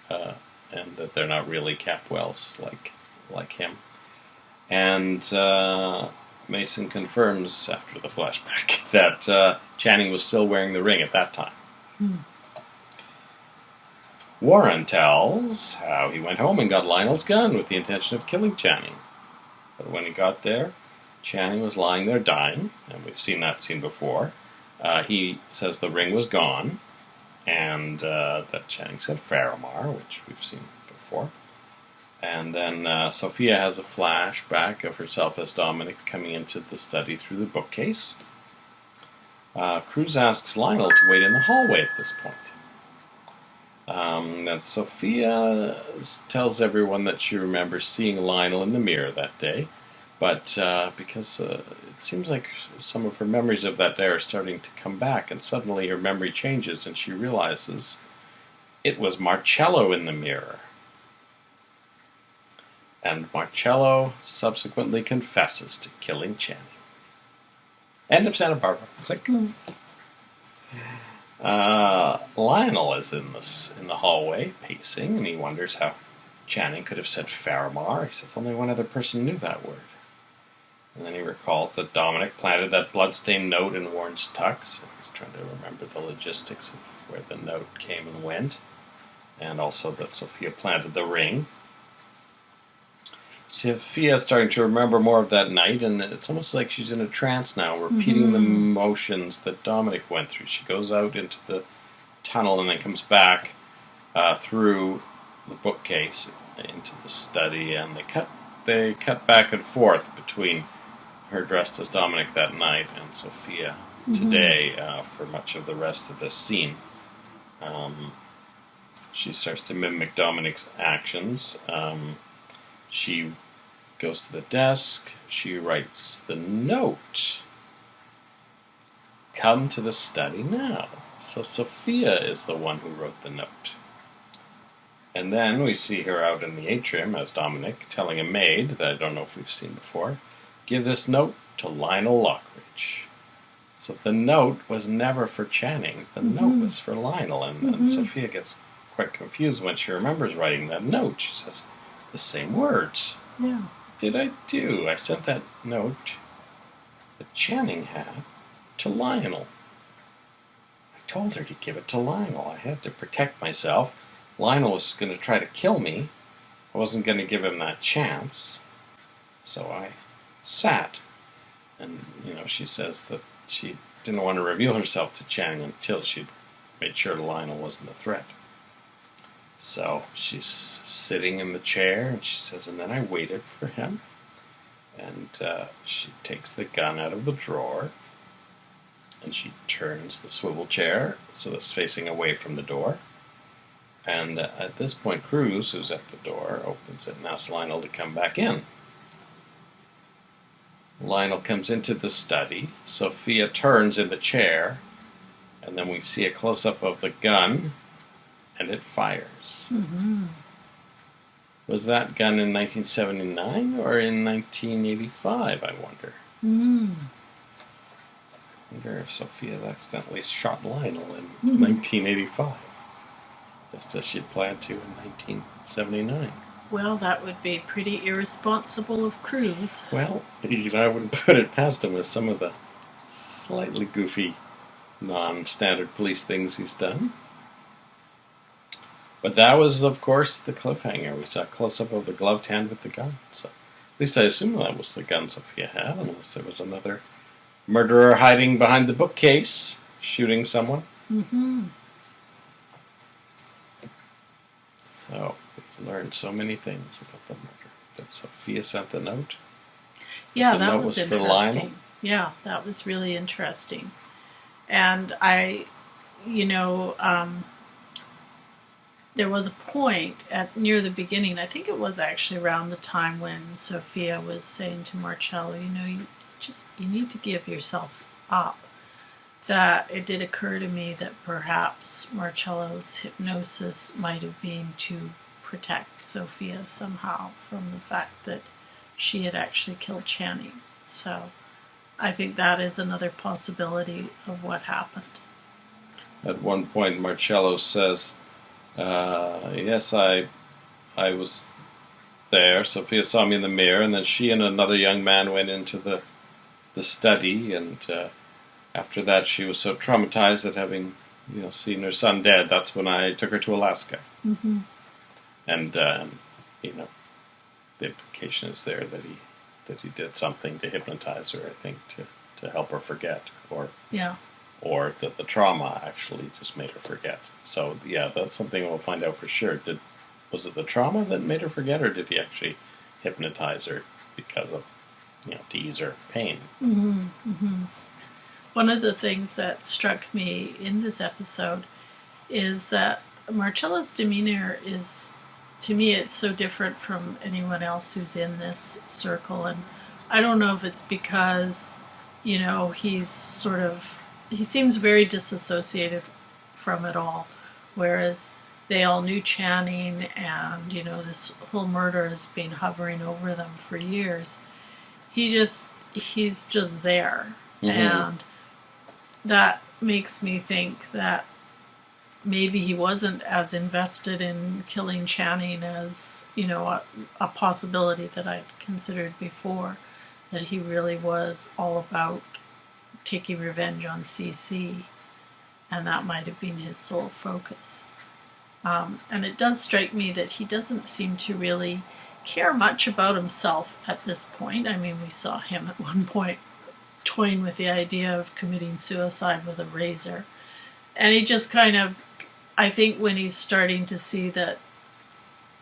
and that they're not really Capwells like him. And Mason confirms after the flashback that Channing was still wearing the ring at that time. Warren tells how he went home and got Lionel's gun with the intention of killing Channing. But when he got there, Channing was lying there dying, and we've seen that scene before. He says the ring was gone, and that Channing said Faramar, which we've seen before. And then Sophia has a flashback of herself as Dominic coming into the study through the bookcase. Cruz asks Lionel to wait in the hallway at this point. Then Sophia tells everyone that she remembers seeing Lionel in the mirror that day, but because it seems like some of her memories of that day are starting to come back, and suddenly her memory changes and she realizes it was Marcello in the mirror. And Marcello subsequently confesses to killing Channing. End of Santa Barbara. Click. Lionel is in the hallway, pacing, and he wonders how Channing could have said Faramar. He says only one other person knew that word. And then he recalls that Dominic planted that bloodstained note in Warren's tux. He's trying to remember the logistics of where the note came and went. And also that Sophia planted the ring. Sophia's starting to remember more of that night, and it's almost like she's in a trance now, repeating the motions that Dominic went through. She goes out into the tunnel and then comes back through the bookcase into the study, and they cut back and forth between her dressed as Dominic that night and Sophia today for much of the rest of this scene. She starts to mimic Dominic's actions. She goes to the desk. She writes the note. Come to the study now. So Sophia is the one who wrote the note. And then we see her out in the atrium as Dominic telling a maid that I don't know if we've seen before, give this note to Lionel Lockridge. So the note was never for Channing. The note was for Lionel. And Sophia gets quite confused when she remembers writing that note. She says, the same words. Yeah. Did I do? I sent that note that Channing had to Lionel. I told her to give it to Lionel. I had to protect myself. Lionel was going to try to kill me. I wasn't going to give him that chance. So I sat. And, she says that she didn't want to reveal herself to Channing until she'd made sure Lionel wasn't a threat. So she's sitting in the chair, and she says, and then I waited for him. And she takes the gun out of the drawer, and she turns the swivel chair so that it's facing away from the door. And at this point, Cruz, who's at the door, opens it and asks Lionel to come back in. Lionel comes into the study. Sophia turns in the chair And then we see a close-up of the gun, and it fires. Mm-hmm. Was that gun in 1979 or in 1985, I wonder? Mm. I wonder if Sophia accidentally shot Lionel in 1985, just as she'd planned to in 1979. Well, that would be pretty irresponsible of Cruise. Well, I wouldn't put it past him with some of the slightly goofy, non-standard police things he's done. But that was, of course, the cliffhanger. We saw a close-up of the gloved hand with the gun. So, at least I assume that was the gun Sophia had, unless there was another murderer hiding behind the bookcase, shooting someone. Mm-hmm. So, we've learned so many things about the murder. That Sophia sent the note. Yeah, The that note was was for Lionel? interesting. Yeah, that was really interesting. And there was a point near the beginning, I think it was actually around the time when Sophia was saying to Marcello, you need to give yourself up, that it did occur to me that perhaps Marcello's hypnosis might have been to protect Sophia somehow from the fact that she had actually killed Channing. So I think that is another possibility of what happened. At one point, Marcello says, yes, I was there. Sophia saw me in the mirror, and then she and another young man went into the study, and after that she was so traumatized at having seen her son dead, that's when I took her to Alaska. Mm-hmm. And the implication is there that he did something to hypnotize her, I think, to help her forget, or that the trauma actually just made her forget. So yeah, that's something we'll find out for sure. Was it the trauma that made her forget, or did he actually hypnotize her because of to ease her pain? Mm-hmm. Mm-hmm. One of the things that struck me in this episode is that Marcello's demeanor is, to me, it's so different from anyone else who's in this circle. And I don't know if it's because, he seems very disassociated from it all. Whereas they all knew Channing, and, this whole murder has been hovering over them for years. He's just there. Mm-hmm. And that makes me think that maybe he wasn't as invested in killing Channing as, a possibility that I'd considered before, that he really was all about taking revenge on CC, and that might have been his sole focus. And it does strike me that he doesn't seem to really care much about himself at this point. I mean, we saw him at one point toying with the idea of committing suicide with a razor. And he just kind of, I think when he's starting to see that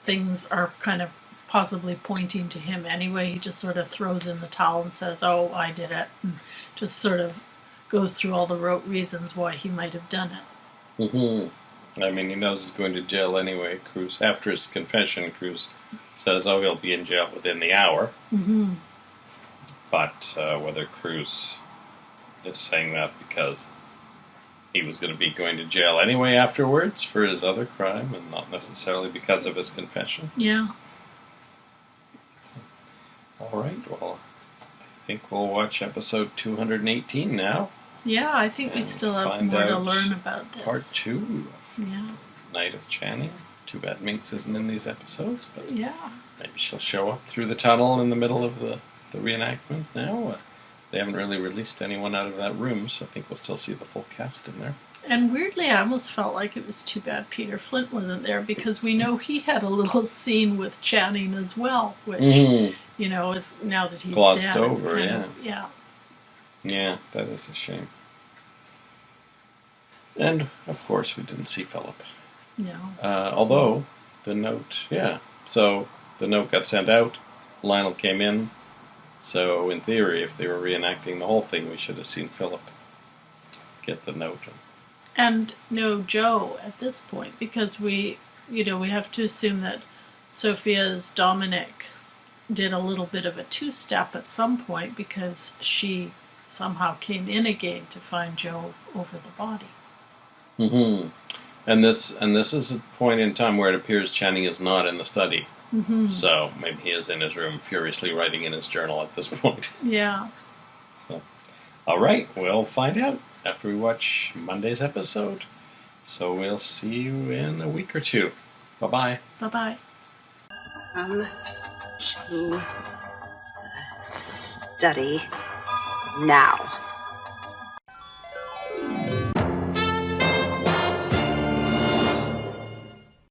things are kind of possibly pointing to him anyway, he just sort of throws in the towel and says, oh, I did it. And just sort of goes through all the rote reasons why he might have done it. Mm-hmm. I mean, he knows he's going to jail anyway. Cruz, after his confession, Cruz says, oh, he'll be in jail within the hour. Mm-hmm. But whether Cruz is saying that because he was going to be going to jail anyway afterwards for his other crime, and not necessarily because of his confession. Yeah. All right, well, I think we'll watch episode 218 now. Yeah, I think we still have more to learn about this. Part 2 of Yeah. Night of Channing. Too bad Minx isn't in these episodes, but yeah, maybe she'll show up through the tunnel in the middle of the reenactment now. They haven't really released anyone out of that room, so I think we'll still see the full cast in there. And weirdly, I almost felt like it was too bad Peter Flint wasn't there, because we know he had a little scene with Channing as well, which, is now that he's glossed dead. over, yeah. Yeah, that is a shame. And, of course, we didn't see Philip. No. Although, the note, so the note got sent out, Lionel came in, so in theory, if they were reenacting the whole thing, we should have seen Philip get the note. And no Joe at this point, because we have to assume that Sophia's Dominic did a little bit of a two-step at some point, because she somehow came in again to find Joe over the body. Mm-hmm. And this is a point in time where it appears Channing is not in the study. Mm-hmm. So maybe he is in his room furiously writing in his journal at this point. Yeah. So, all right, we'll find out after we watch Monday's episode. So we'll see you in a week or two. Bye-bye. Bye-bye. To study now.